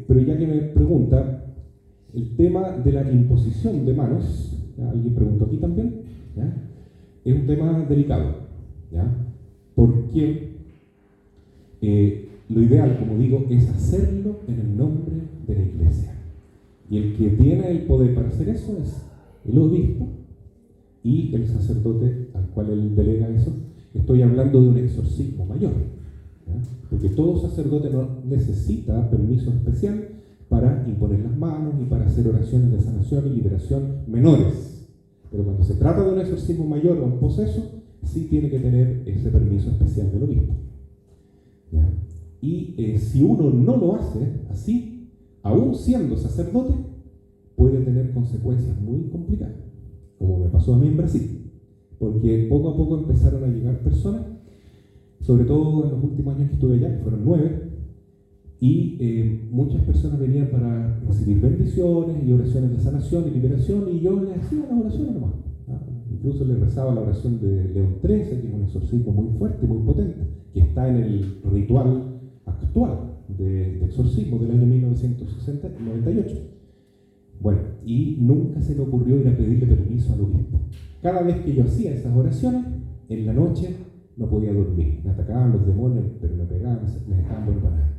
Pero ya que me pregunta, el tema de la imposición de manos, ¿ya? Alguien preguntó aquí también, ¿ya? Es un tema delicado, ¿ya? Porque lo ideal, como digo, es hacerlo en el nombre de la Iglesia. Y el que tiene el poder para hacer eso es el obispo y el sacerdote al cual él delega eso. Estoy hablando de un exorcismo mayor, ¿ya? Porque todo sacerdote no necesita permiso especial para imponer las manos y para hacer oraciones de sanación y liberación menores. Pero cuando se trata de un exorcismo mayor o un poseso, sí tiene que tener ese permiso especial del obispo. ¿Ya? Y si uno no lo hace así, aún siendo sacerdote, puede tener consecuencias muy complicadas, como me pasó a mí en Brasil, porque poco a poco empezaron a llegar personas, sobre todo en los últimos años que estuve allá, que fueron 9, y muchas personas venían para recibir bendiciones y oraciones de sanación y liberación, y yo les hacía las oraciones nomás. Incluso les rezaba la oración de León XIII, que es un exorcismo muy fuerte, muy potente, que está en el ritual actual de exorcismo del año 1998. Bueno, y nunca se me ocurrió ir a pedirle permiso al obispo. Cada vez que yo hacía esas oraciones, en la noche no podía dormir. Me atacaban los demonios, pero me pegaban, me dejaban dormir para nada.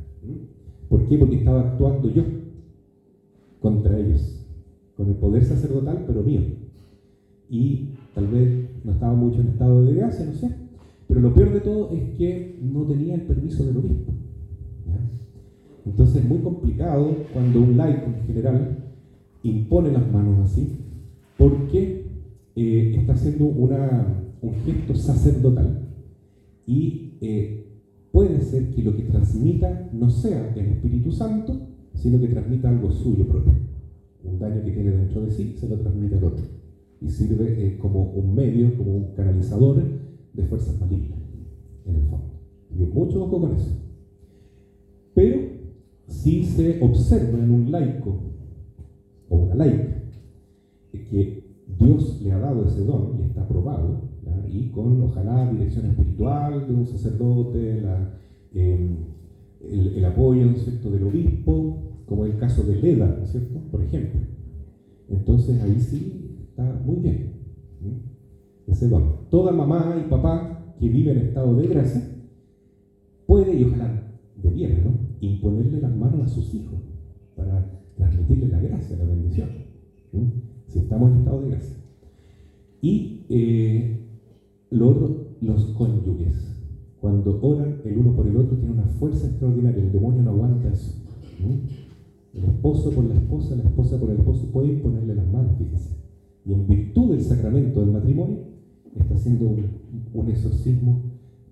¿Por qué? Porque estaba actuando yo contra ellos, con el poder sacerdotal, pero mío. Y tal vez no estaba mucho en estado de gracia, no sé. Pero lo peor de todo es que no tenía el permiso del obispo. ¿Ya? Entonces es muy complicado cuando un laico en general impone las manos así, porque está haciendo un gesto sacerdotal. Y puede ser que lo que transmita no sea el Espíritu Santo, sino que transmita algo suyo propio. Un daño que tiene dentro de sí se lo transmite al otro. Y sirve como un medio, como un canalizador de fuerzas malignas, en el fondo. Y mucho ojo con eso. Pero si se observa en un laico o una laica que Dios le ha dado ese don y está aprobado, ¿ya? Y con ojalá dirección espiritual de un sacerdote, el apoyo, ¿no es cierto?, del obispo, como el caso de Leda, ¿no es cierto?, por ejemplo. Entonces ahí sí está muy bien, ¿sí?, ese don. Toda mamá y papá que vive en estado de gracia puede, y ojalá debiera, ¿no?, imponerle las manos a sus hijos para transmitirle la gracia, la bendición. Si estamos en estado de gracia. Y lo otro, los cónyuges. Cuando oran el uno por el otro, tiene una fuerza extraordinaria. El demonio no aguanta eso. El esposo por la esposa por el esposo, puede imponerle las manos, fíjense. Y en virtud del sacramento del matrimonio, está haciendo un exorcismo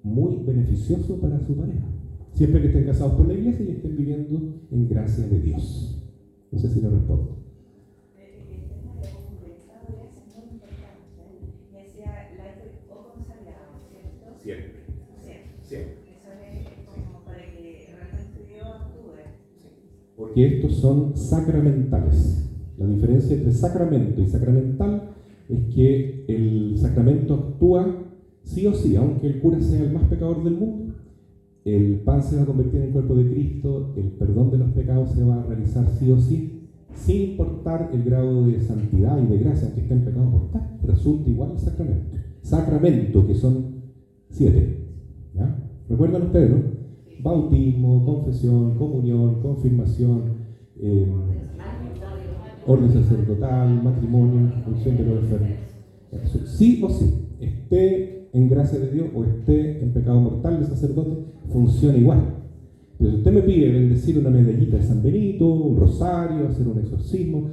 muy beneficioso para su pareja. Siempre que estén casados por la iglesia y estén viviendo en gracia de Dios. No sé si le respondo. El tema de la conjuntadura es muy importante. Me decía, ojo consagrado, ¿cierto? Siempre. Siempre. Eso es como para que realmente Dios actúe. Porque estos son sacramentales. La diferencia entre sacramento y sacramental es que el sacramento actúa sí o sí, aunque el cura sea el más pecador del mundo. El pan se va a convertir en el cuerpo de Cristo, el perdón de los pecados se va a realizar sí o sí, sin importar el grado de santidad y de gracia, aunque esté en pecado mortal. Resulta igual el sacramento. Sacramento, que son 7. ¿Ya? ¿Recuerdan ustedes, no? Bautismo, confesión, comunión, confirmación, orden sacerdotal, matrimonio, unción de los enfermos. Sí o sí, esté en gracia de Dios o esté en pecado mortal de sacerdote, funciona igual. Pero si usted me pide bendecir una medallita de San Benito, un rosario, hacer un exorcismo,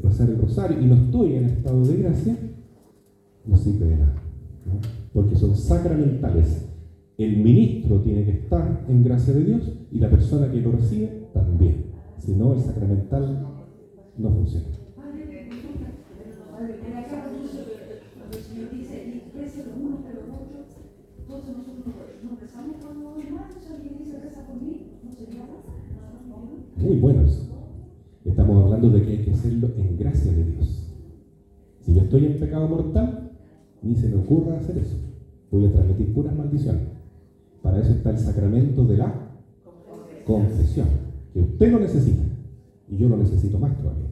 rezar el rosario, y no estoy en estado de gracia, no sirve de nada, ¿no? Porque son sacramentales. El ministro tiene que estar en gracia de Dios y la persona que lo recibe también. Si no, el sacramental no funciona. En la casa cuando el Señor dice, desprecia los unos a los otros, entonces nosotros nos rezamos con los hermanos, alguien dice, reza por mí, no sería nada. Muy bueno eso. Estamos hablando de que hay que hacerlo en gracia de Dios. Si yo estoy en pecado mortal, ni se me ocurra hacer eso. Voy a transmitir puras maldiciones. Para eso está el sacramento de la confesión, que usted lo necesita y yo lo necesito más todavía.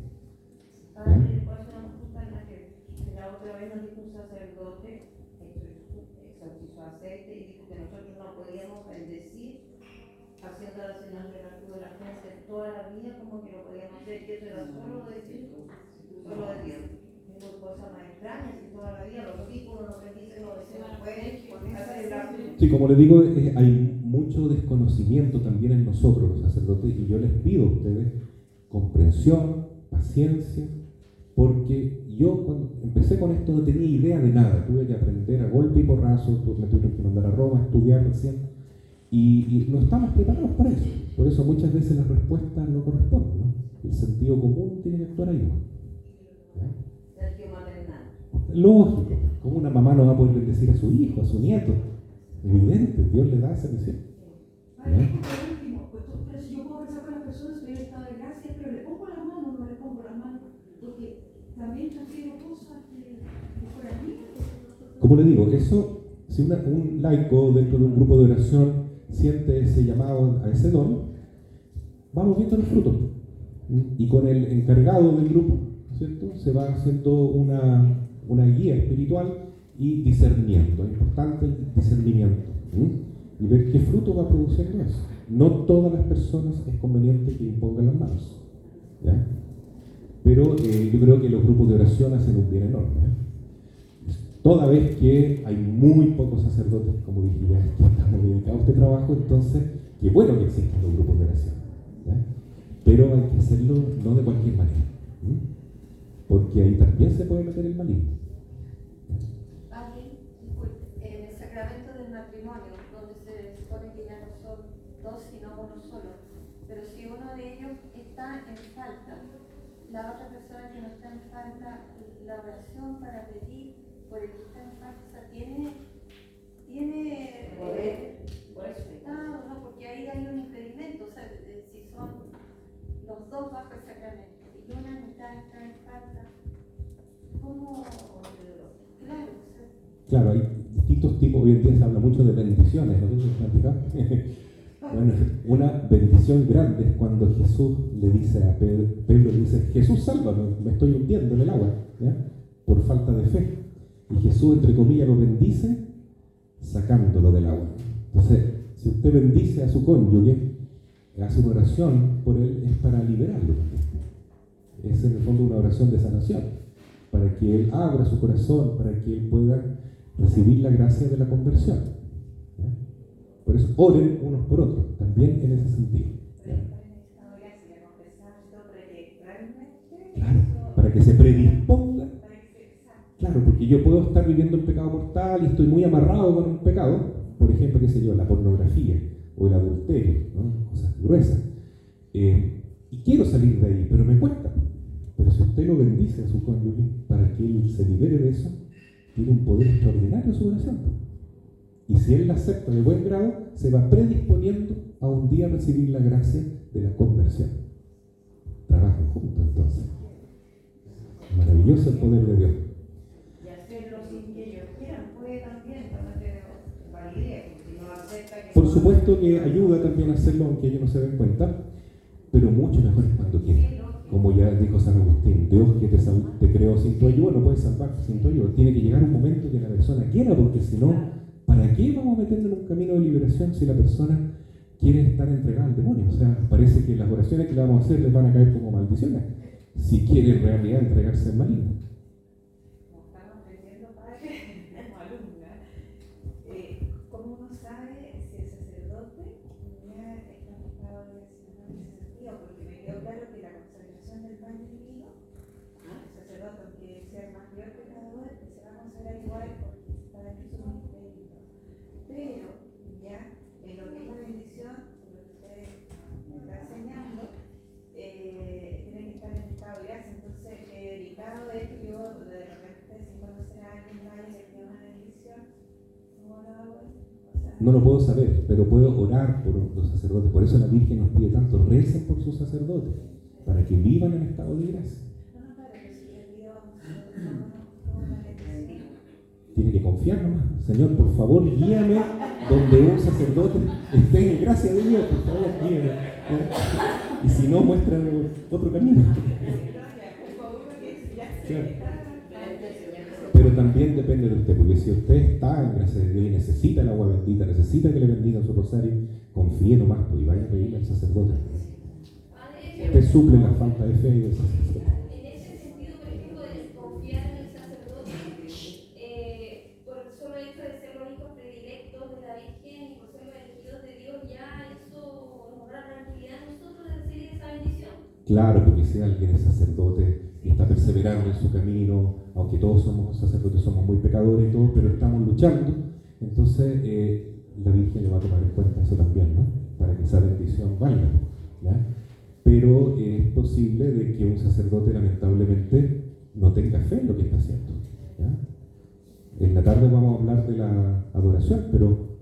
Padre, ¿puedo hacer una pregunta en la que la otra vez nos dijo un sacerdote, exorcizó aceite y dijo que nosotros no podíamos bendecir haciendo la señal de la cruz de la frente toda la vida, como que lo podíamos hacer, y eso era solo de Dios, solo de Dios. Digo, cosas más extrañas y toda la vida los discípulos nos bendicen, nos decían, pueden hacer la cruz. Sí, como les digo, hay mucho desconocimiento también en nosotros, los sacerdotes, y yo les pido a ustedes comprensión, paciencia, porque yo cuando empecé con esto no tenía idea de nada, tuve que aprender a golpe y porrazo, me tuve que mandar a Roma a estudiar recién, y no estamos preparados para eso. Por eso muchas veces las respuestas no corresponden, ¿no? El sentido común tiene que actuar ahí, ¿no? Sentido maternal. Lógico, como una mamá no va a poder bendecir a su hijo, a su nieto. Evidente, Dios le da esa misión. Padre, por último, pero si yo puedo rezar con las personas, estoy en estado de gracia, pero le pongo las manos, no le pongo las manos, porque también transfiero cosas que fueran mías. Como le digo, eso, si un laico dentro de un grupo de oración siente ese llamado a ese don, vamos viendo los frutos. Y con el encargado del grupo, ¿cierto? Se va haciendo una guía espiritual y discernimiento. Es importante el discernimiento. Y ver qué fruto va produciendo eso. No todas las personas es conveniente que impongan las manos, ¿ya? Pero yo creo que los grupos de oración hacen un bien enorme, ¿eh? Toda vez que hay muy pocos sacerdotes, como dije ya, que estamos dedicados a este trabajo, entonces, qué bueno que existen los grupos de oración, ¿ya? Pero hay que hacerlo no de cualquier manera, porque ahí también se puede meter el maligno. En el sacramento del matrimonio, donde se supone que ya no son dos sino uno solo, pero si uno de ellos está en falta, la otra persona que no está en falta, la oración para pedir por el que está en falta tiene Poder, por eso. ¿no? Porque ahí hay un impedimento, o sea, si son los dos bajo el sacramento y una mitad está en falta, ¿cómo? Claro, o sea, Claro, hay distintos tipos, hoy en día se habla mucho de bendiciones, ¿no? Bueno, una bendición grande es cuando Jesús le dice a Pedro le dice, Jesús, sálvame, me estoy hundiendo en el agua, ¿ya? Por falta de fe. Y Jesús, entre comillas, lo bendice sacándolo del agua. Entonces, si usted bendice a su cónyuge, hace una oración por él, es para liberarlo. Es en el fondo una oración de sanación, para que él abra su corazón, para que él pueda recibir la gracia de la conversión. ¿Ya? Por eso oren unos por otros, también en ese sentido. Claro, para que se predisponga. Claro, porque yo puedo estar viviendo el pecado mortal y estoy muy amarrado con un pecado, por ejemplo, qué sé yo, la pornografía o el adulterio, ¿no? Cosas gruesas. Y quiero salir de ahí, pero me cuesta. Pero si usted lo bendice a su cónyuge para que él se libere de eso, tiene un poder extraordinario en su oración. Y si él la acepta de buen grado, se va predisponiendo a un día recibir la gracia de la conversión. Trabajan juntos entonces. Maravilloso el poder de Dios. Y hacerlo sin que ellos quieran puede también tener validez, si no acepta que... Por supuesto que ayuda también a hacerlo aunque ellos no se den cuenta, pero mucho mejor es cuando quieren. Como ya dijo San Agustín, Dios que te creó sin tu ayuda no puede salvarte sin tu ayuda. Tiene que llegar un momento que la persona quiera, porque si no, ¿para qué vamos a meternos en un camino de liberación si la persona quiere estar entregada al demonio? O sea, parece que las oraciones que le vamos a hacer les van a caer como maldiciones, si quiere en realidad entregarse al maligno. Como estamos aprendiendo, padre, como alumna, ¿cómo uno sabe si el sacerdote ya está en estado de gracia en ese sentido? Porque me quedó claro que la consagración del pan y el vino, el sacerdote, aunque sea el más mayor pecador, que se va a consagrar igual porque está en su ministerio. Pero ya en lo que es la bendición, lo que usted me está enseñando, tiene que estar en estado de gracia. Entonces, delicado es que yo de repente, sin conocer a alguien, vaya y le pido una bendición. ¿Cómo lo hago? O sea, No lo puedo saber, pero puedo orar por los sacerdotes. Por eso la Virgen nos pide tanto, recen por sus sacerdotes, para que vivan en estado de gracia. no, claro, que si le pido una bendición. Tiene que confiar nomás. Señor, por favor, guíame donde un sacerdote esté en gracia de Dios, por favor, guíame. Y si no, muéstrame otro camino. Claro. Pero también depende de usted, porque si usted está en gracia de Dios y necesita el agua bendita, necesita que le bendiga su rosario, confíe nomás, pues, y vaya a pedirle al sacerdote. Usted suple la falta de fe y del sacerdote. En ese sentido, por ejemplo, de confiar en el sacerdote, por el solo hecho de ser los hijos predilectos de la Virgen y por ser los elegidos de Dios, ya eso nos da tranquilidad a nosotros de recibir esa bendición. Claro, porque si alguien es sacerdote y está perseverando en su camino, aunque todos somos sacerdotes, somos muy pecadores y todo, pero estamos luchando, entonces la Virgen le va a tomar en cuenta eso también, ¿no? Para que esa bendición valga, ¿ya? Pero es posible de que un sacerdote lamentablemente no tenga fe en lo que está haciendo, ¿ya? En la tarde vamos a hablar de la adoración, pero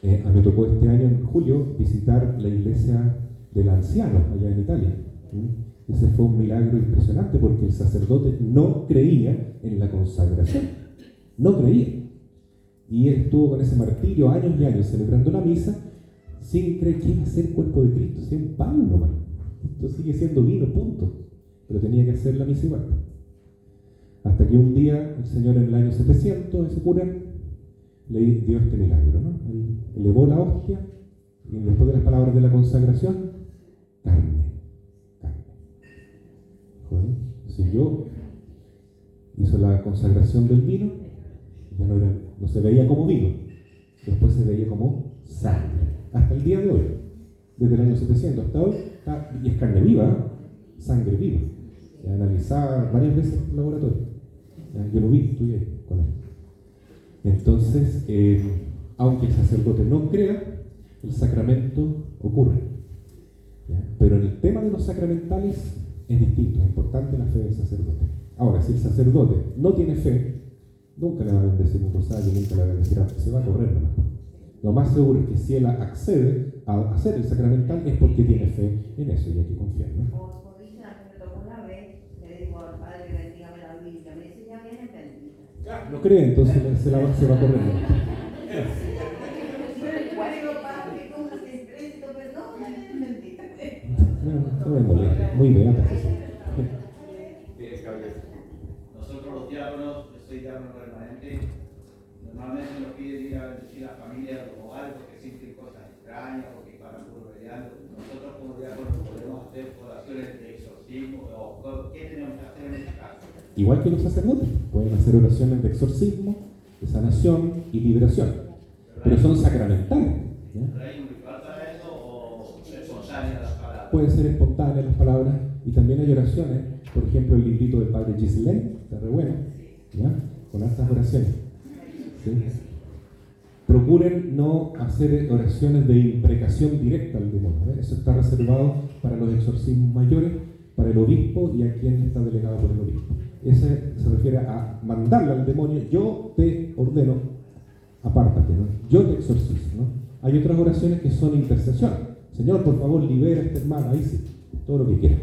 a mí me tocó este año, en julio, visitar la iglesia del anciano allá en Italia. Ese fue un milagro impresionante porque el sacerdote no creía en la consagración, no creía. Y él estuvo con ese martirio años y años celebrando la misa sin creer que iba a ser cuerpo de Cristo, si es un pan nomás. Esto sigue siendo vino, punto. Pero tenía que hacer la misa igual. Hasta que un día el Señor en el año 700, ese cura, le dio este milagro, ¿no? Él elevó la hostia y después de las palabras de la consagración, carne. Joder, siguió, hizo la consagración del vino, ya no se veía como vino, después se veía como sangre. Hasta el día de hoy, desde el año 700 hasta hoy, y es carne viva, ¿eh? Sangre viva. Ya analizada varias veces en el laboratorio. Yo lo vi, estuve con él. Entonces, aunque el sacerdote no crea, el sacramento ocurre. ¿Ya? Pero en el tema de los sacramentales es distinto, es importante la fe del sacerdote. Ahora, si el sacerdote no tiene fe, nunca le va a bendecir un rosario, nunca le va a bendecir algo, se va a correr nomás. Lo más seguro es que si él accede a hacer el sacramental es porque tiene fe en eso y hay que confiar, ¿no? Como dicen, a mí me tocó una vez, le digo al padre, bendígame la Biblia, me dice, ya viene bendita. No cree, entonces se va a correr. No me molesta, muy beata. Nosotros los diáconos, yo soy diácono permanente, normalmente nos piden ir a bendecir a la familia de los hogares porque sienten cosas extrañas, porque paran puro peleando. Nosotros como diáconos podemos hacer oraciones de exorcismo ¿Sí? ¿O qué tenemos que hacer en este caso? Igual que los sacerdotes, pueden hacer oraciones de exorcismo, de sanación y liberación, pero son sacramentales. ¿Ya? ¿Pero hay un ritual para eso o es espontánea las palabras? Pueden ser espontáneas las palabras y también hay oraciones, por ejemplo el librito del padre Gislain, está re bueno, ¿ya? Con estas oraciones. ¿Sí? Procuren no hacer oraciones de imprecación directa al demonio, ¿eh? Eso está reservado para los exorcismos mayores, para el obispo y a quien está delegado por el obispo. Ese se refiere a mandarle al demonio: yo te ordeno, apártate, ¿no? Yo te exorcizo, ¿no? Hay otras oraciones que son intercesión. Señor, por favor, libera a este hermano, ahí sí, todo lo que quiera.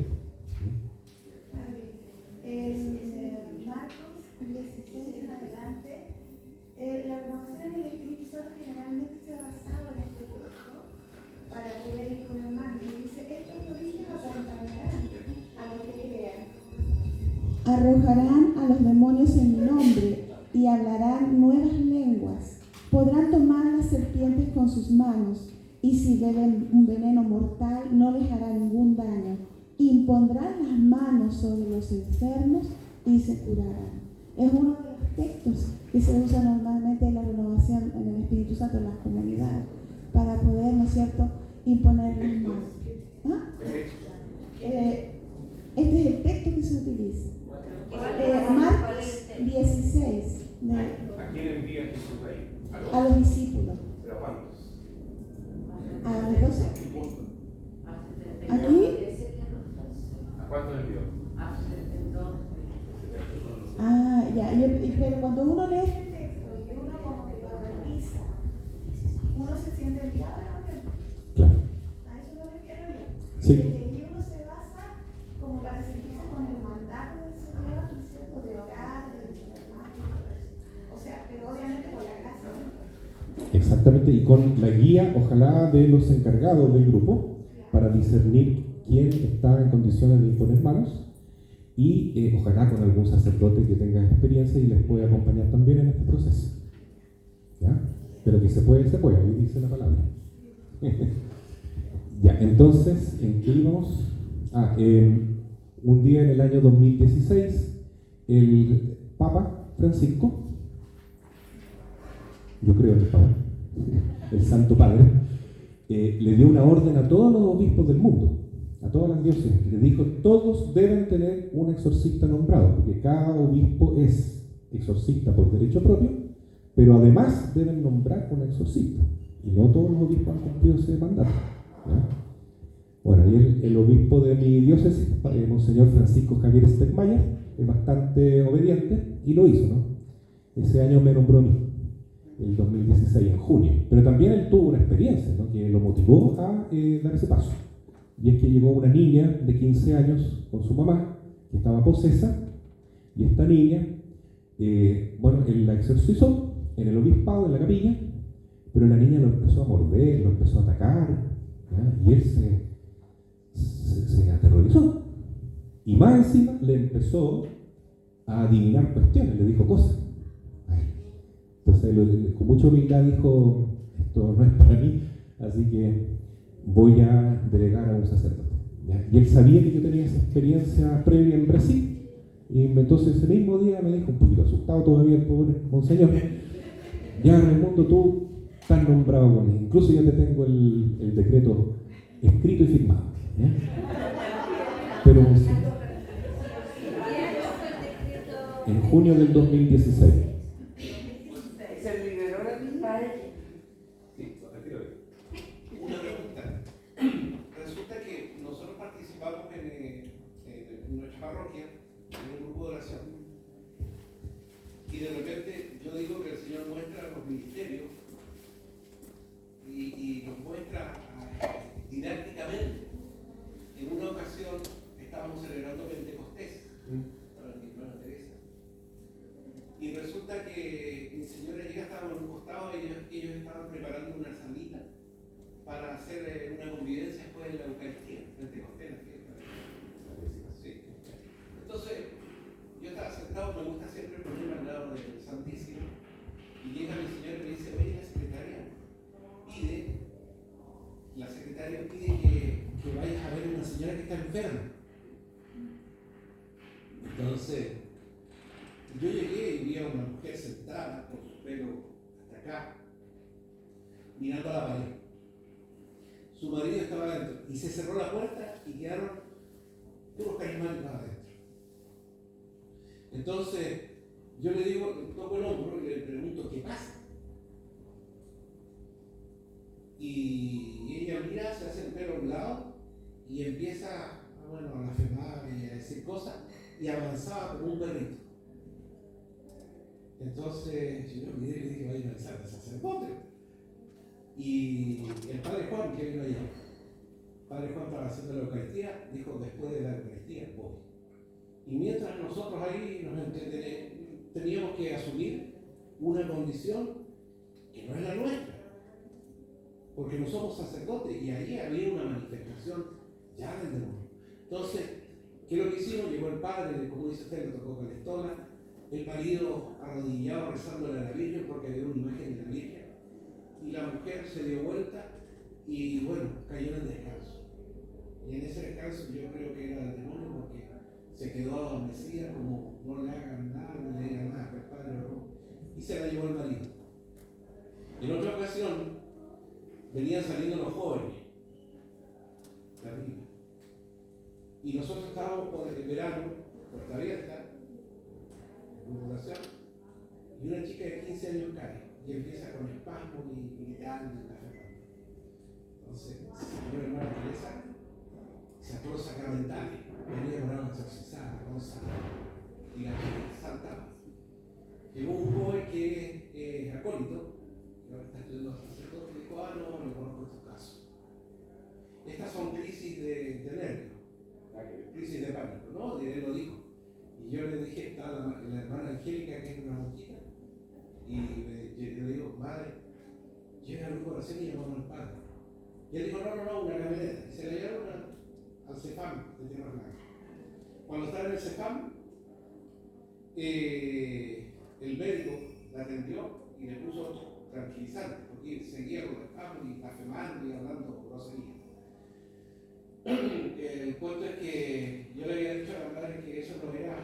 En Marcos 16 en adelante, la renovación del Espíritu Santo generalmente se ha basado en este texto para poder ir con el hermano. Y dice: estos orígenes acompañarán a los que crean. Arrojarán a los demonios en mi nombre y hablarán nuevas lenguas. Podrán tomar las serpientes con sus manos y si beben un veneno mortal no les hará ningún daño. Impondrán las manos sobre los enfermos y se curarán. Es uno de los textos que se usa normalmente en la renovación en el Espíritu Santo en las comunidades para poder, ¿no es cierto?, imponer las manos. ¿Ah? Este es el texto que se utiliza. Marcos 16. ¿A quién envía Jesús ahí? A los discípulos. ¿Pero a cuántos? A los 12. Aquí. ¿A cuántos envió? Ya. Pero cuando uno lee Este texto y uno como que lo revisa, uno se siente enviado. Claro. A eso no me quiero yo. Sí. Y uno se basa como para sentirse con el mandato del Señor, ¿no es cierto?, de orar, de enfermar y todo eso. O sea, pero obviamente con la gracia, ¿no? Exactamente, y con la guía, ojalá, de los encargados del grupo, para discernir quién está en condiciones de imponer manos, y ojalá con algún sacerdote que tenga experiencia y les pueda acompañar también en este proceso. ¿Ya? Pero que se puede, ahí dice la palabra. Ya, entonces, ¿en qué íbamos? Un día en el año 2016, el Papa Francisco, yo creo en el Papa, el Santo Padre, le dio una orden a todos los obispos del mundo, a todas las diócesis, le dijo: todos deben tener un exorcista nombrado, porque cada obispo es exorcista por derecho propio, pero además deben nombrar un exorcista, y no todos los obispos han cumplido ese mandato. ¿Ya? Bueno, y el obispo de mi diócesis, Monseñor Francisco Javier Stegmayer, es bastante obediente y lo hizo, ¿no? Ese año me nombró a mí, el 2016, en junio. Pero también él tuvo una experiencia, ¿no?, que lo motivó a dar ese paso. Y es que llegó una niña de 15 años con su mamá, que estaba posesa, y esta niña, él la exorcizó en el obispado, en la capilla, pero la niña lo empezó a morder, lo empezó a atacar, ¿ya? Y él se aterrorizó. Y más encima le empezó a adivinar cuestiones, le dijo cosas. Entonces él, con mucha humildad, dijo: esto no es para mí, así que voy a delegar a un sacerdote. ¿Ya? Y él sabía que yo tenía esa experiencia previa en Brasil, y entonces ese mismo día me dijo, un poquito asustado todavía el pobre monseñor: ya, Raimundo, tú estás nombrado con él, incluso ya te tengo el decreto escrito y firmado. ¿Ya? Pero en junio del 2016. ¿Se liberó la misma? Sí, lo retiro. Una pregunta. Resulta que nosotros participamos en nuestra parroquia en un grupo de oración, y de repente yo digo que el Señor muestra los ministerios y los muestra didácticamente. En una ocasión estábamos celebrando Pentecostés para mi hermana Teresa, y resulta que mi señora llega, estábamos en un costado, y ellos estaban preparando una salita para hacer una convivencia después de la Eucaristía, Pentecostés, la fiesta. Sí. Entonces, yo estaba sentado, me gusta siempre ponerme al lado del Santísimo, y llega mi señora y me dice: oye, la secretaria pide que vayas a ver a una señora que está enferma. Yo llegué y vi a una mujer sentada con su pelo hasta acá, mirando a la pared. Su marido estaba adentro y se cerró la puerta y quedaron puros caimanes para adentro. Entonces, yo le digo, le toco el hombro y le pregunto, ¿qué pasa? Y ella mira, se hace el pelo a un lado y empieza a blasfemar y a decir cosas y avanzaba como un perrito. Entonces yo miré y le dije, vaya a pensar de sacerdote. Y el padre Juan, que vino allá, el padre Juan estaba haciendo la Eucaristía, dijo, después de la Eucaristía voy. Y mientras nosotros ahí teníamos que asumir una condición que no es la nuestra, porque no somos sacerdotes, y ahí había una manifestación ya del demonio. Entonces, ¿qué es lo que hicimos? Llegó el padre, como dice usted, le tocó Calestona, el marido arrodillado rezándole a la Virgen porque había una imagen de la Virgen, y la mujer se dio vuelta y bueno, cayó en el descanso. Y en ese descanso yo creo que era el demonio, porque se quedó adormecida, como no le hagan nada, no le digan nada, que el padre oró, y se la llevó el marido. En otra ocasión venían saliendo los jóvenes de arriba, y nosotros estábamos por el verano, puerta abierta, en oración, y una chica de 15 años cae y empieza con espasmos y gritando y café. Entonces, señora hermana Teresa se ató los sacramentales, venía con agua exorcizada, con sal, y la gente saltaba. Llegó un joven que es acólito, que ahora está estudiando sacerdote, y dijo, no, no conozco estos casos. Estas son crisis de nervios, crisis de pánico, ¿no? Y él lo dijo. Y yo le dije, está la hermana Angélica, que es una monjita, y le digo, madre, llega al grupo de oración y llamamos al padre. Y él dijo, no, una camioneta. Y se la llevaron al CEFAM de Tierra Blanca. Cuando estaba en el CEFAM, el médico la atendió y le puso tranquilizante, porque seguía con el espasmo y blasfemando y hablando grosería. El punto es que yo le había dicho a la madre que eso no era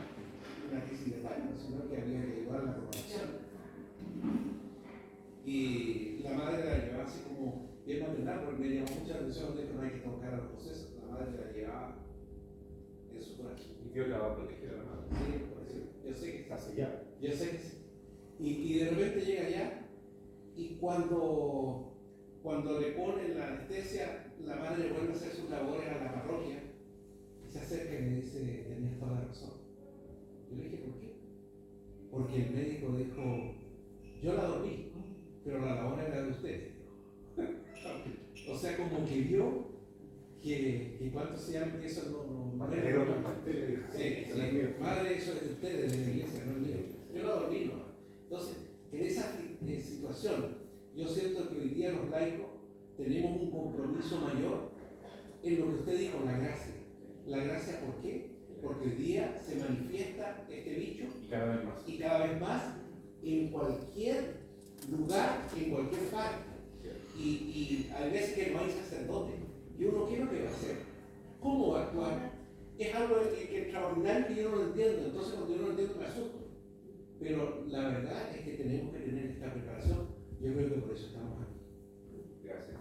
una crisis de pánico, sino que había que llevar la programación. Y la madre la llevaba así como bien maternal, porque me llamó mucha atención de que no hay que tocar a los procesos. La madre la llevaba en su corazón. Y Dios la va a proteger a la madre. Sí, por decir, yo sé que está sellado. Yo sé que sí. Y de repente llega allá, y cuando le ponen la anestesia, la madre vuelve a hacer sus labores a la parroquia y se acerca y me dice, tenías toda la razón. Yo le dije, ¿por qué? Porque el médico dijo, yo la dormí, pero la labor era de ustedes. O sea, como que vio que cuánto se llama, que eso no Madre, eso es de ustedes, de la iglesia, no es mío. Yo la dormí, ¿no? Entonces, en esa situación, yo siento que hoy día los laicos tenemos un compromiso mayor en lo que usted dijo, la gracia. ¿La gracia por qué? Porque hoy día se manifiesta este bicho y cada vez más en cualquier lugar, en cualquier parte. Y hay veces que no hay sacerdote. Y uno, ¿qué es lo que va a hacer? ¿Cómo va a actuar? Es algo que extraordinario que yo no lo entiendo. Entonces, cuando yo no lo entiendo, me asusto. Pero la verdad es que tenemos que tener esta preparación. Yo creo que por eso estamos aquí. Gracias.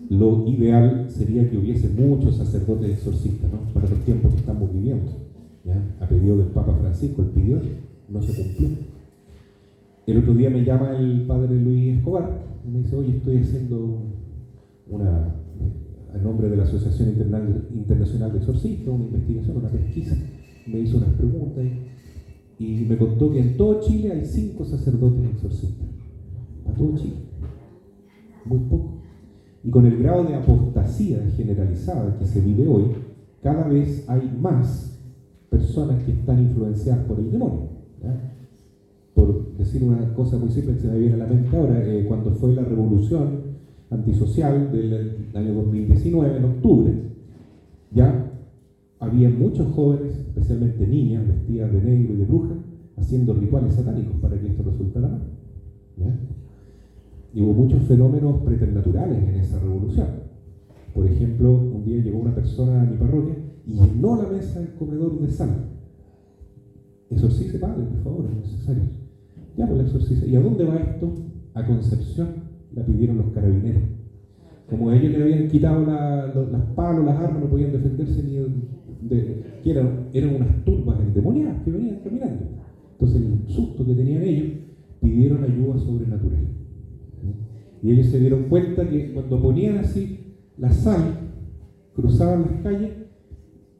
Lo ideal sería que hubiese muchos sacerdotes exorcistas, ¿no? Para los tiempos que estamos viviendo. ¿Ya? A pedido del Papa Francisco, él pidió, no se cumplió. El otro día me llama el padre Luis Escobar y me dice, oye, estoy haciendo a nombre de la Asociación Internacional de Exorcistas, una investigación, una pesquisa. Me hizo unas preguntas y me contó que en todo Chile hay 5 sacerdotes exorcistas. A todo Chile. Muy poco. Y con el grado de apostasía generalizada que se vive hoy, cada vez hay más personas que están influenciadas por el demonio. ¿Ya? Por decir una cosa muy simple que se me viene a la mente ahora, cuando fue la revolución antisocial del año 2019, en octubre, ya había muchos jóvenes, especialmente niñas, vestidas de negro y de bruja, haciendo rituales satánicos para que esto resultara mal. ¿Ya? Y hubo muchos fenómenos preternaturales en esa revolución. Por ejemplo, un día llegó una persona a mi parroquia y llenó la mesa del comedor de sal. exorcice, padre, por favor, es necesario. Ya, pues la exorcice. ¿Y a dónde va esto? A Concepción. La pidieron los carabineros. Como ellos le habían quitado las palos, las armas, no podían defenderse ni que eran unas turbas endemoniadas que venían caminando. Entonces el susto que tenían ellos, pidieron ayuda sobrenatural. Y ellos se dieron cuenta que cuando ponían así la sal, cruzaban las calles,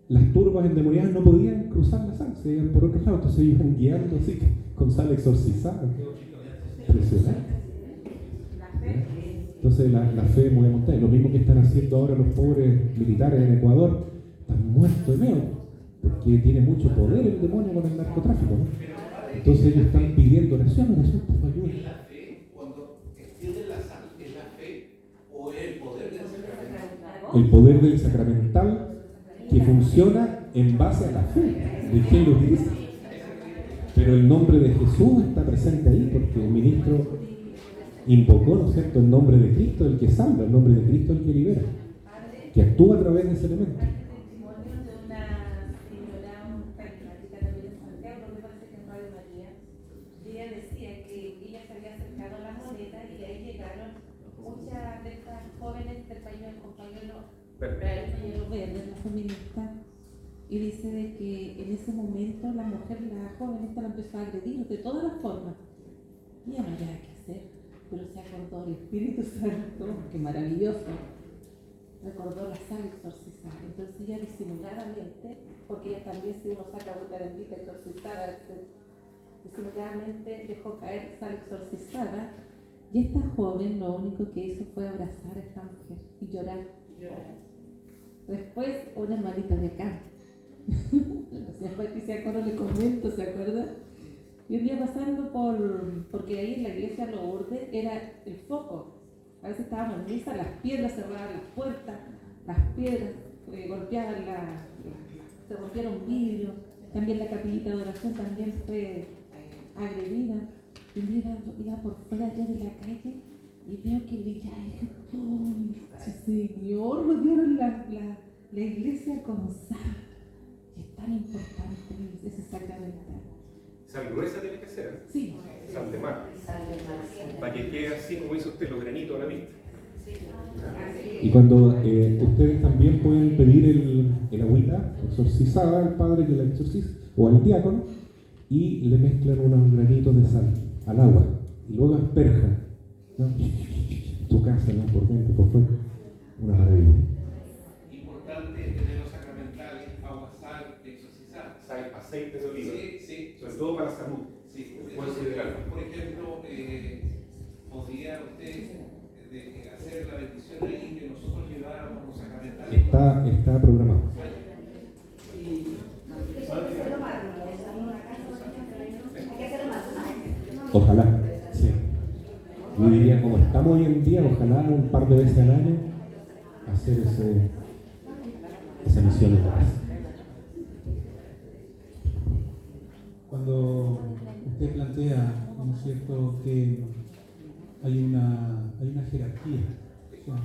las turbas endemoniadas no podían cruzar la sal, se iban por otro lado, entonces iban guiando así con sal exorcizada. Impresionante. Entonces la fe mueve montañas. Lo mismo que están haciendo ahora los pobres militares en Ecuador, están muertos de miedo, porque tiene mucho poder el demonio con el narcotráfico, ¿no? Entonces ellos están pidiendo oración, por favor. ¿Es la fe cuando extienden la sal? ¿Es la fe o es el poder del sacramental? El poder del sacramental que funciona en base a la fe de quien lo utiliza. Pero el nombre de Jesús está presente ahí porque el ministro invocó, ¿no es cierto?, el nombre de Cristo, el que salva, el nombre de Cristo, el que libera, que actúa a través de ese elemento. Y dice de que en ese momento la joven esta la empezó a agredir de todas las formas. Y ya no había qué hacer, pero se acordó el Espíritu Santo, que maravilloso, recordó la sal exorcizada. Entonces ella disimuladamente, porque ella también, si uno saca agüita bendita exorcizada, disimuladamente dejó caer sal exorcizada. Y esta joven lo único que hizo fue abrazar a esta mujer y llorar. Después, una hermanita de acá, la señora Patricia Coro le comento, ¿se acuerda? Y un día pasando porque ahí en la iglesia Lourdes era el foco. A veces estábamos en misa, las piedras cerraban las puertas, las piedras golpeaban se rompieron vidrios, también la capillita de oración también fue agredida. Y iba por fuera ya de la calle y veo que ya Señor, rodearon la iglesia con sal. Y es tan importante ese sacramental. Sal gruesa tiene que ser. Sí. Sal de mar. Para que quede así como hizo usted, los granitos a la vista. Y cuando ustedes también pueden pedir el agüita exorcizada al padre que la exorciza, o al diácono, y le mezclan unos granitos de sal al agua, y luego asperjan, ¿no? Tu casa, ¿no? Por dentro, por fuera. Una maravilla. Importante tener los sacramentales, agua, sal, exorcizar. Sal, aceite de oliva. Sí. Sobre todo para la salud. Sí. Considerarlo. Por ejemplo, podría usted hacer la bendición ahí que nosotros lleváramos los sacramentales. Está programado. Ojalá, sí. Yo diría, como estamos hoy en día, ojalá un par de veces al año hacer esa misión de paz. Cuando usted plantea, ¿no es cierto?, que hay una jerarquía, o sea,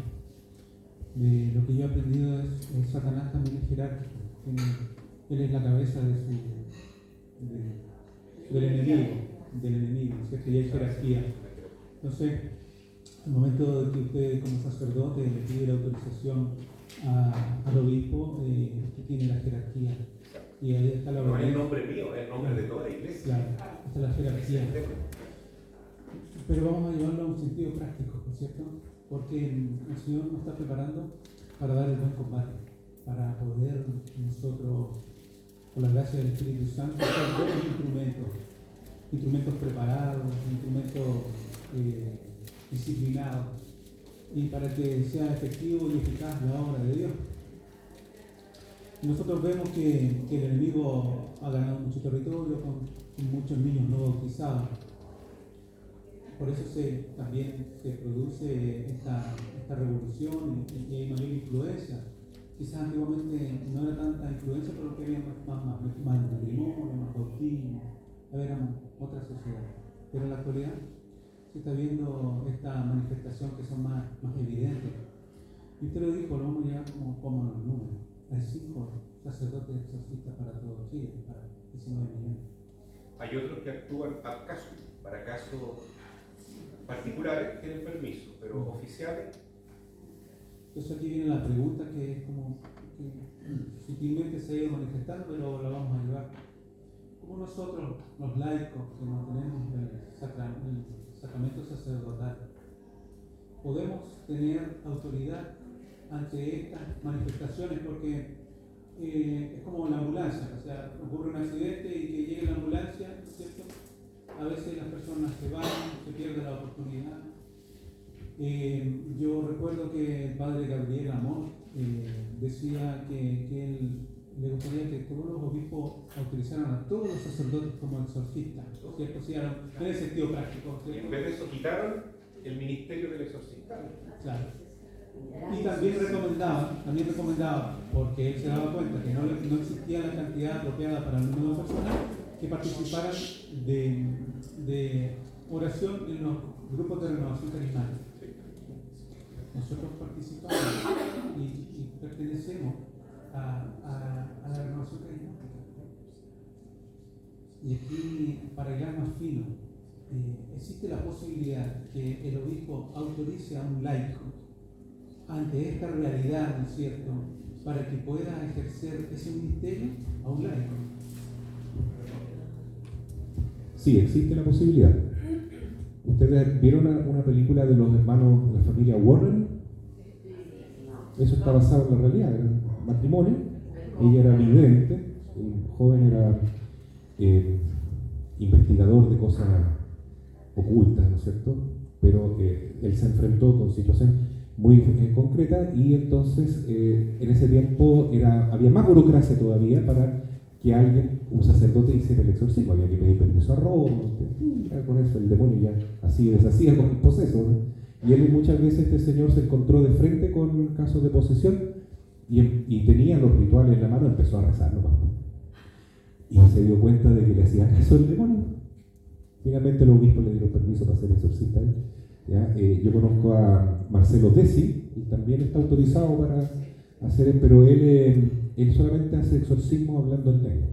de lo que yo he aprendido es Satanás también es jerárquico. Él es la cabeza del enemigo, ¿no es cierto? Y hay jerarquía. Entonces, al momento de que usted como sacerdote le pide la autorización al obispo, usted tiene la jerarquía. Y ahí está la No es el nombre mío, es el nombre de toda la iglesia. Claro, esta es la jerarquía. Pero vamos a llevarlo a un sentido práctico, ¿no es cierto? Porque el Señor nos está preparando para dar el buen combate, para poder nosotros, por la gracia del Espíritu Santo, ser buenos instrumentos preparados, instrumentos disciplinados, y para que sea efectivo y eficaz la obra de Dios. Nosotros vemos que el enemigo ha ganado mucho territorio con muchos niños no bautizados. Por eso también se produce esta revolución y hay mayor influencia. Quizás antiguamente no era tanta influencia, pero que había más matrimonio, más bautismo, había otra sociedad. Pero en la actualidad se está viendo esta manifestación que son más evidentes. Y usted lo dijo, lo vamos a llevar como número. Hay 5 sacerdotes exorcistas para todo Chile, para 19 millones. Hay otros que actúan ad casu, para casos particulares tienen permiso, pero oficiales. Entonces aquí viene la pregunta que es como que sutilmente se ha ido manifestando, pero la vamos a llevar. ¿Cómo nosotros, los laicos, que no tenemos el sacramento sacerdotal, podemos tener autoridad ante estas manifestaciones? Porque es como la ambulancia, o sea, ocurre un accidente y que llegue la ambulancia, ¿cierto? A veces las personas se van, se pierde la oportunidad. Yo recuerdo que el padre Gabriel Amón decía que él le gustaría que todos los obispos autorizaran a todos los sacerdotes como exorcistas, ¿cierto? Sí, en el sentido práctico, ¿cierto? En vez de eso quitaron el ministerio del exorcista. Claro. Y también recomendaba, porque él se daba cuenta que no existía la cantidad apropiada para el número de personas que participaran de oración en los grupos de renovación carismática. Nosotros participamos y pertenecemos a la renovación carismática. Y aquí, para hilar más fino, existe la posibilidad que el obispo autorice a un laico ante esta realidad, ¿no es cierto?, para que pueda ejercer ese ministerio a un laico. Sí, existe la posibilidad. ¿Ustedes vieron una película de los hermanos de la familia Warren? Eso está basado en la realidad, era un matrimonio. Ella era vidente, el joven era investigador de cosas ocultas, ¿no es cierto? Pero él se enfrentó con situaciones muy concretas y entonces en ese tiempo había más burocracia todavía para que alguien, un sacerdote, hiciera el exorcismo. Había que pedir permiso a Roma, con eso el demonio ya así deshacía con el poseso, ¿no? Y él muchas veces, este señor, se encontró de frente con casos de posesión y tenía los rituales en la mano, empezó a rezar nomás. Y se dio cuenta de que le hacía caso el demonio. Finalmente los obispos le dieron permiso para ser exorcista. ¿Ya? Yo conozco a Marcelo Desi, y también está autorizado para hacer, pero él solamente hace exorcismo hablando en lengua.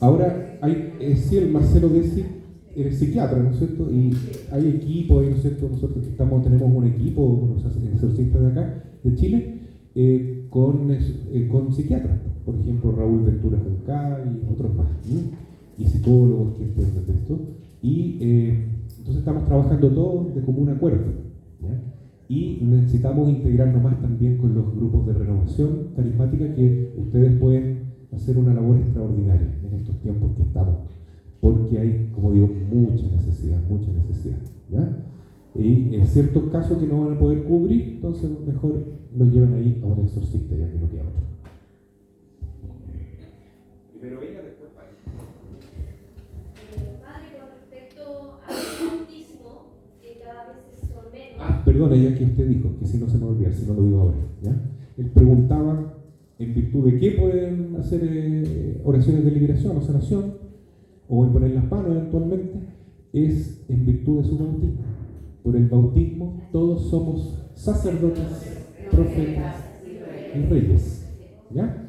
Ahora, sí, el Marcelo Desi es psiquiatra, ¿no es cierto? Y hay equipos, ¿no es cierto? Nosotros tenemos un equipo, los exorcistas de acá, de Chile, con psiquiatras, por ejemplo, Raúl Ventura Juncal y otros más, y psicólogos que entienden de esto. Y entonces estamos trabajando todos de común acuerdo, ¿ya? Y necesitamos integrarnos más también con los grupos de renovación carismática, que ustedes pueden hacer una labor extraordinaria en estos tiempos que estamos, porque hay, como digo, mucha necesidad, ¿ya? Y en ciertos casos que no van a poder cubrir, entonces mejor lo llevan ahí a un exorcista, ya que no queda otro. Primero ella, después padre. Padre, con respecto al bautismo, que cada vez son menos. Perdona, ya que usted dijo, que si no se me olvida, si no lo digo ahora, ¿ya? Él preguntaba en virtud de qué pueden hacer oraciones de liberación o sanación, o imponer las manos eventualmente, es en virtud de su bautismo. Por el bautismo todos somos sacerdotes, profetas y reyes, ¿ya?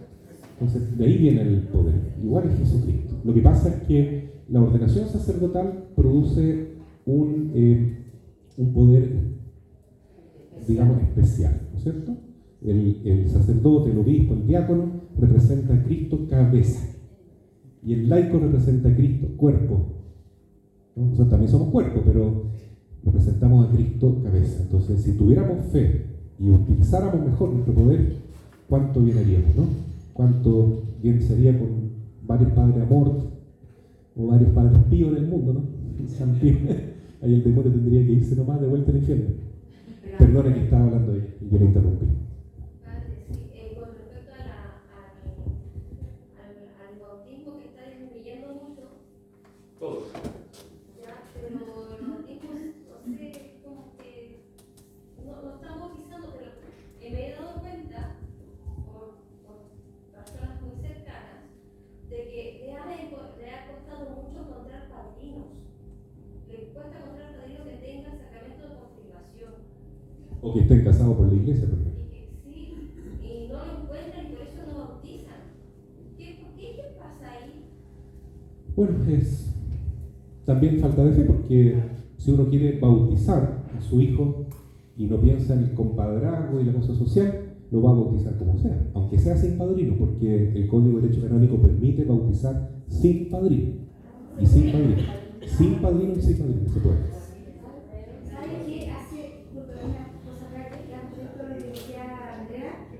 Entonces de ahí viene el poder, igual es Jesucristo. Lo que pasa es que la ordenación sacerdotal produce un poder, digamos, especial, ¿no es cierto? El sacerdote, el obispo, el diácono representa a Cristo cabeza, y el laico representa a Cristo cuerpo, ¿no? Nosotros también somos cuerpo, pero representamos a Cristo cabeza. Entonces, si tuviéramos fe y utilizáramos mejor nuestro poder, ¿cuánto bien haríamos, no? ¿Cuánto bien sería con varios padres amor o varios padres píos en el mundo, ¿no? San Pío, ahí el demonio tendría que irse nomás de vuelta al infierno. Perdone que estaba hablando ella y yo le interrumpí. Con respecto al bautismo, que está disminuyendo mucho. Todos. Ya, pero los bautismos, no sé, como que no están bautizando, pero me he dado cuenta, por personas muy cercanas, de que le ha costado mucho encontrar padrinos. Le cuesta encontrar padrinos que tengan sacramento de confirmación. O que estén casados por la iglesia, por ejemplo. Sí, y no lo encuentran y por eso no bautizan. ¿Qué pasa pasa ahí? Bueno, es también falta de fe, porque si uno quiere bautizar a su hijo y no piensa en el compadrazgo y la cosa social, lo va a bautizar como sea, aunque sea sin padrino, porque el Código de Derecho Canónico permite bautizar sin padrino y sin padrino. Sin padrino y sin padrino se puede. ¿Sabes qué? Hace una cosa práctica, esto lo que decía Andrea, que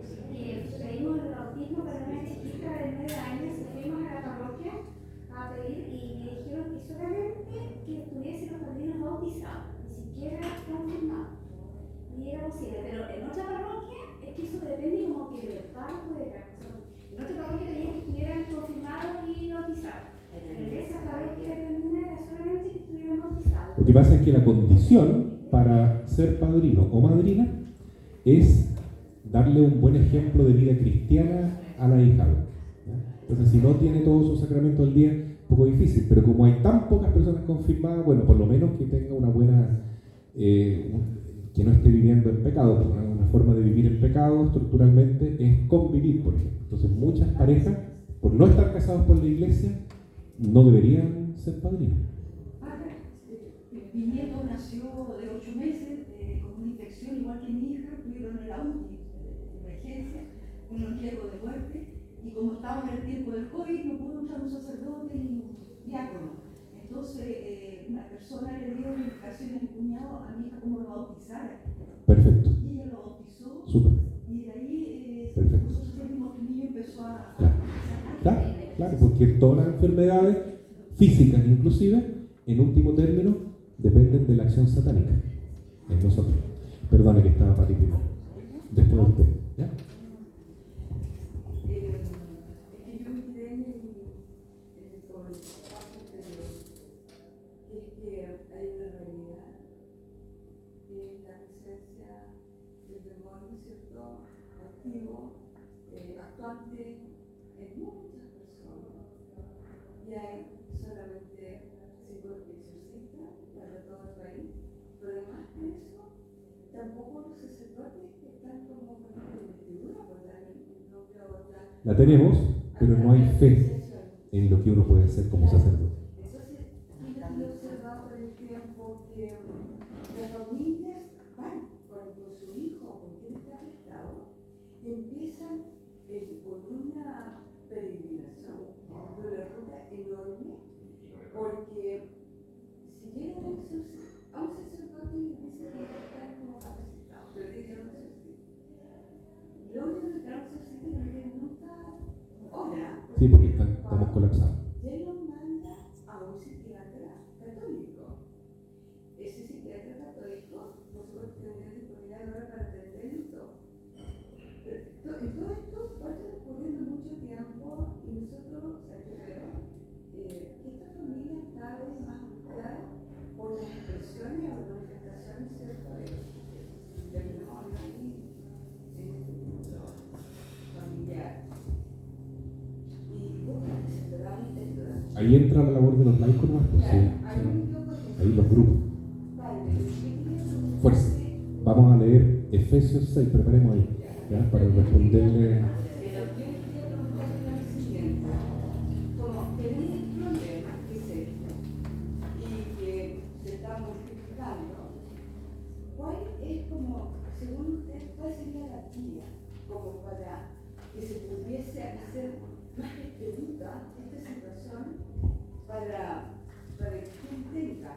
pedimos el bautismo para una chiquita de 9 años y fuimos a la parroquia a pedir y me dijeron que solamente que estuviesen los padrinos bautizados, ni siquiera confirmados. Y era posible, pero en otra parroquia es que eso depende como que del párroco de la persona. En otra parroquia tenían que estuvieran confirmados y bautizados. En esa parroquia era solamente que estuvieran bautizados. Lo que pasa es que la condición para ser padrino o madrina es darle un buen ejemplo de vida cristiana a la hijada. Entonces, si no tiene todos sus sacramentos al día, un poco difícil, pero como hay tan pocas personas confirmadas, bueno, por lo menos que tenga una buena, que no esté viviendo en pecado, porque una forma de vivir en pecado estructuralmente es convivir, por ejemplo. Entonces, muchas parejas, por no estar casados por la iglesia, no deberían ser padrinos. Mi nieto nació de 8 meses con una infección igual que mi hija, tuvieron en la UCI de emergencia, con un riesgo de muerte, y como estaba en el tiempo del COVID, no pudo entrar un sacerdote y un diácono. Entonces, una persona le dio una indicación a mi cuñado, a mi hija, cómo lo bautizara. Perfecto. Y ella lo bautizó. Súper. Y de ahí Perfecto. nosotros vimos que el niño empezó a... Claro, porque todas las enfermedades físicas inclusive, en último término, dependen de la acción satánica en nosotros. Perdone que estaba para ti primero. Después de usted. ¿Ya? Es que yo me quedé en el paso anterior, que es que hay una realidad, que es la presencia del demonio, ¿cierto?, activo, actuante en muchas personas. Y hay solamente 5 exorcistas para todo el país, pero además de eso, tampoco los sacerdotes están como con la investidura, pues La tenemos, pero no hay fe en lo que uno puede hacer como sacerdote. Entonces, he observado por el tiempo que las familias van con su hijo o con quien está prestado y empiezan con una peregrinación, con una ruta enorme, porque si llegan a un sacerdote y dice que está como capacitado, pero tiene que ser un exorcista. Lo único que está un exorcista es que no está hora. Sí, porque estamos colapsados. Y él lo manda a un psiquiatra católico. Ese psiquiatra católico, por supuesto, tiene disponibilidad ahora para atender esto. Pero en todo esto va transcurriendo mucho tiempo y nosotros, o sea, yo creo que esta familia está cada vez más afectada por las expresiones o manifestaciones, ¿cierto?, del demonio familiar. Ahí entra la labor de los laicos, ¿no? Pues, sí. Ahí los grupos. Fuerza. Vamos a leer Efesios 6, preparemos ahí, ¿ya? Para responderle. Como tenéis problemas, que es esto, y que se está multiplicando, ¿cuál es como, según usted, cuál sería la guía como para que se pudiese hacer más expedita esta situación para que quien tenga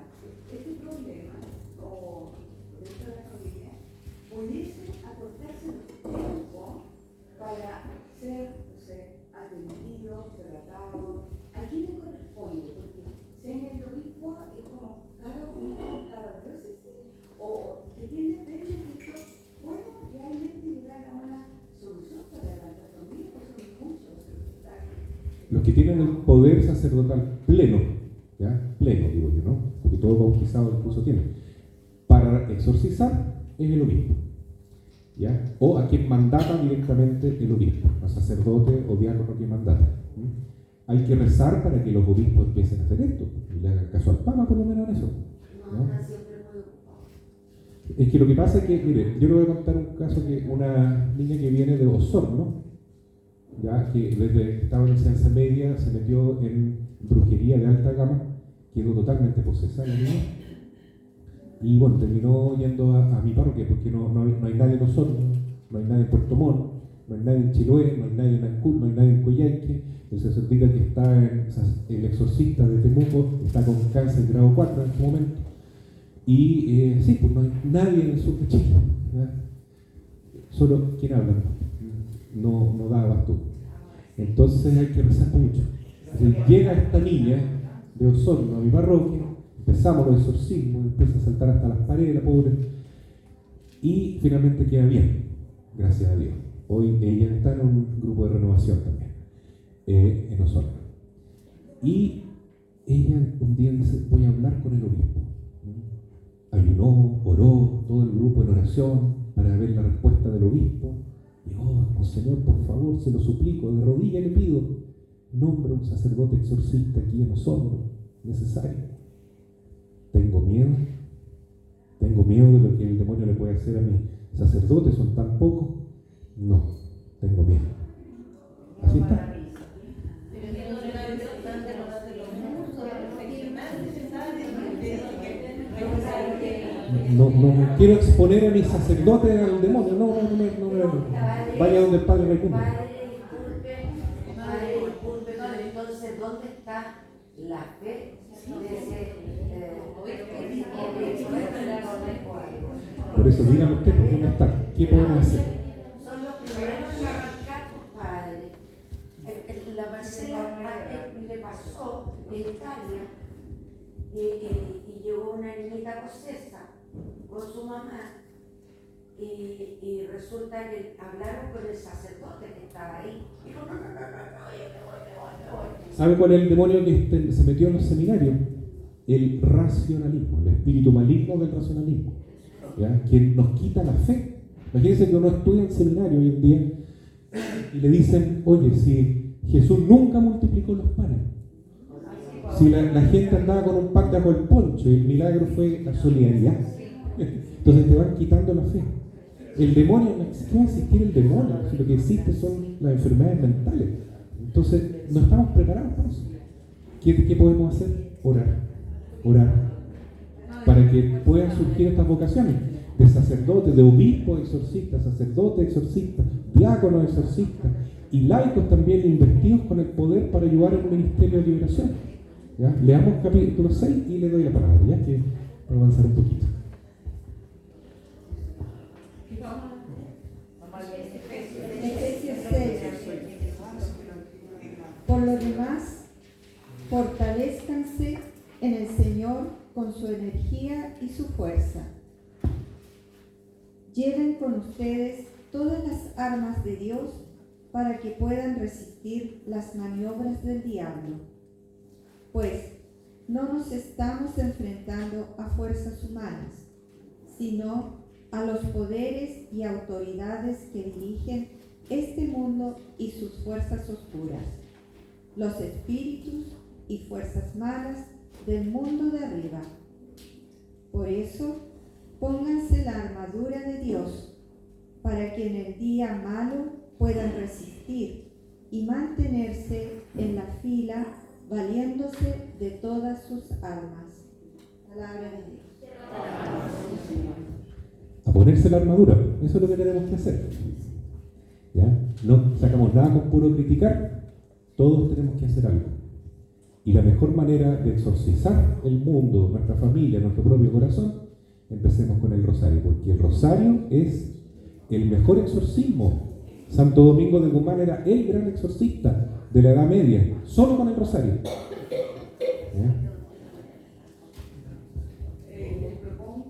este problema o dentro de la familia pudiese acortarse el tiempo para ser, no sé, atendido, tratado? ¿A quién le corresponde? Porque si en el obispo es como cada uno, cada diócesis, o que tiene beneficio, bueno, realmente llegar a una solución para la familia, porque son muchos. Los que tienen el poder sacerdotal pleno, ¿ya? Pleno, digo yo, ¿no? Porque todo bautizado incluso tiene. Para exorcizar es el obispo, ¿ya? O a quien mandata directamente el obispo, a sacerdote o diácono que mandata. Hay que rezar para que los obispos empiecen a hacer esto, y le hagan caso al Papa por lo menos en eso, ¿no? Es que lo que pasa es que, mire, yo le voy a contar un caso que una niña que viene de Osorno, ya que desde que estaba en enseñanza media se metió en brujería de alta gama, quedó totalmente posesa la niña. Y bueno, terminó yendo a mi parroquia porque no hay nadie en Osorno, no hay nadie en Puerto Montt, no hay nadie en Chiloé, no hay nadie en Ancud, no hay nadie en Coyhaique. El sacerdote que está el exorcista de Temuco está con cáncer grado 4 en este momento. Y sí, pues no hay nadie en el sur de Chile, ¿verdad? Solo quien habla no da abasto. Entonces hay que rezar mucho. Entonces, llega esta niña de Osorno a mi parroquia, empezamos los exorcismos, empieza a saltar hasta las paredes, la pobre, y finalmente queda bien, gracias a Dios. Hoy ella está en un grupo de renovación también, en Osorno. Y ella un día dice, voy a hablar con el obispo. Ayunó, oró, todo el grupo en oración para ver la respuesta del obispo. Y Monseñor, por favor, se lo suplico, de rodillas le pido, nombre un sacerdote exorcista aquí en Osorno, necesario. Tengo miedo de lo que el demonio le puede hacer a mis sacerdotes, son tan pocos. No, tengo miedo. Así está. No quiero exponer a mis sacerdotes al demonio, no. Vaya donde el Padre Raimundo. Padre, entonces, ¿dónde está la fe de ese Por eso, dígame usted, ¿por dónde está? ¿Qué podemos hacer? Son los primeros en arrancar, padre. La Marcela le pasó en Italia y llegó una niñita cosesa con su mamá y resulta que hablaron con el sacerdote que estaba ahí. ¿Sabe cuál es el demonio que se metió en los seminarios? El racionalismo, el espíritu maligno del racionalismo, ¿ya? Que nos quita la fe. Imagínense que uno estudia en seminario hoy en día y le dicen, oye, si Jesús nunca multiplicó los panes, si la gente andaba con un pan bajo el poncho y el milagro fue la solidaridad, entonces te van quitando la fe. El demonio, ¿qué va a existir el demonio? Si lo que existe son las enfermedades mentales. Entonces, no estamos preparados para eso. ¿Qué podemos hacer? Orar. Para que puedan surgir estas vocaciones de sacerdotes, de obispos exorcistas, sacerdotes exorcistas, diáconos exorcistas y laicos también investidos con el poder para ayudar en un ministerio de liberación. ¿Ya? Leamos capítulo 6 y le doy la palabra, ya que para avanzar un poquito. Efesios 6. Por lo demás, fortalezcanse en el Señor con su energía y su fuerza. Lleven con ustedes todas las armas de Dios para que puedan resistir las maniobras del diablo. Pues no nos estamos enfrentando a fuerzas humanas, sino a los poderes y autoridades que dirigen este mundo y sus fuerzas oscuras, los espíritus y fuerzas malas del mundo de arriba. Por eso, pónganse la armadura de Dios, para que en el día malo puedan resistir y mantenerse en la fila, valiéndose de todas sus armas. Palabra de Dios. A ponerse la armadura, eso es lo que tenemos que hacer. ¿Ya? No sacamos nada con puro criticar, todos tenemos que hacer algo. Y la mejor manera de exorcizar el mundo, nuestra familia, nuestro propio corazón, empecemos con el rosario, porque el rosario es el mejor exorcismo. Santo Domingo de Guzmán era el gran exorcista de la Edad Media, solo con el rosario. ¿Ya? Les propongo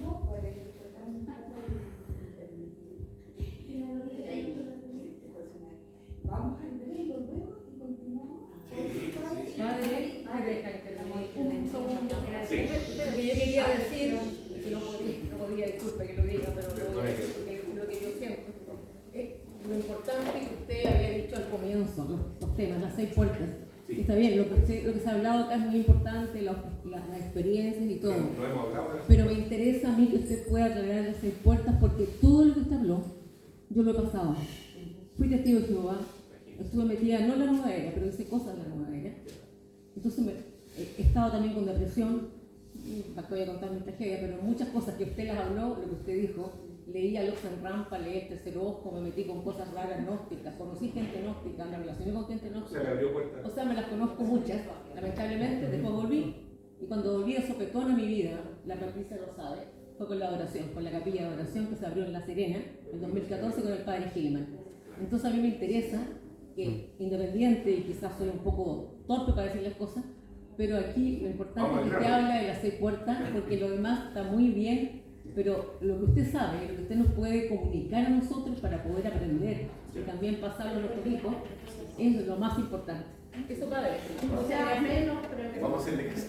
vamos al break luego y continuamos. Un segundo. Lo que yo quería decir, no podía, disculpe que lo diga, pero lo que yo siento. Lo importante que usted había dicho al comienzo, los temas, las 6 puertas. Sí. Está bien, lo que se ha hablado acá es muy importante, las experiencias y todo. Pero me interesa a mí que usted pueda aclarar las 6 puertas, porque todo lo que usted habló, yo lo he pasado. Fui testigo de Jehová, estuve metida, no en la nueva era, pero hice cosas en la nueva era. Entonces he estado también con depresión, para que voy a contar mi tragedia, pero muchas cosas que usted las habló, lo que usted dijo, leí a Oxenrampa, leí el Tercer Ojo, me metí con cosas raras gnósticas, conocí gente gnóstica, me relacioné con gente gnóstica. Se le abrió puertas. O sea, me las conozco muchas, lamentablemente, después volví. Y cuando volví de sopetón a mi vida, la Patricia lo sabe, fue con la oración, con la capilla de oración que se abrió en La Serena, en 2014 con el padre Gilman. Entonces a mí me interesa que, independiente, y quizás soy un poco torpe para decir las cosas, pero aquí lo importante es que usted habla de las 6 puertas, porque lo demás está muy bien, pero lo que usted sabe, lo que usted nos puede comunicar a nosotros para poder aprender y también pasarlo a nuestros hijos, es lo más importante. Eso para ver. O sea, menos, pero... Vamos a hacerle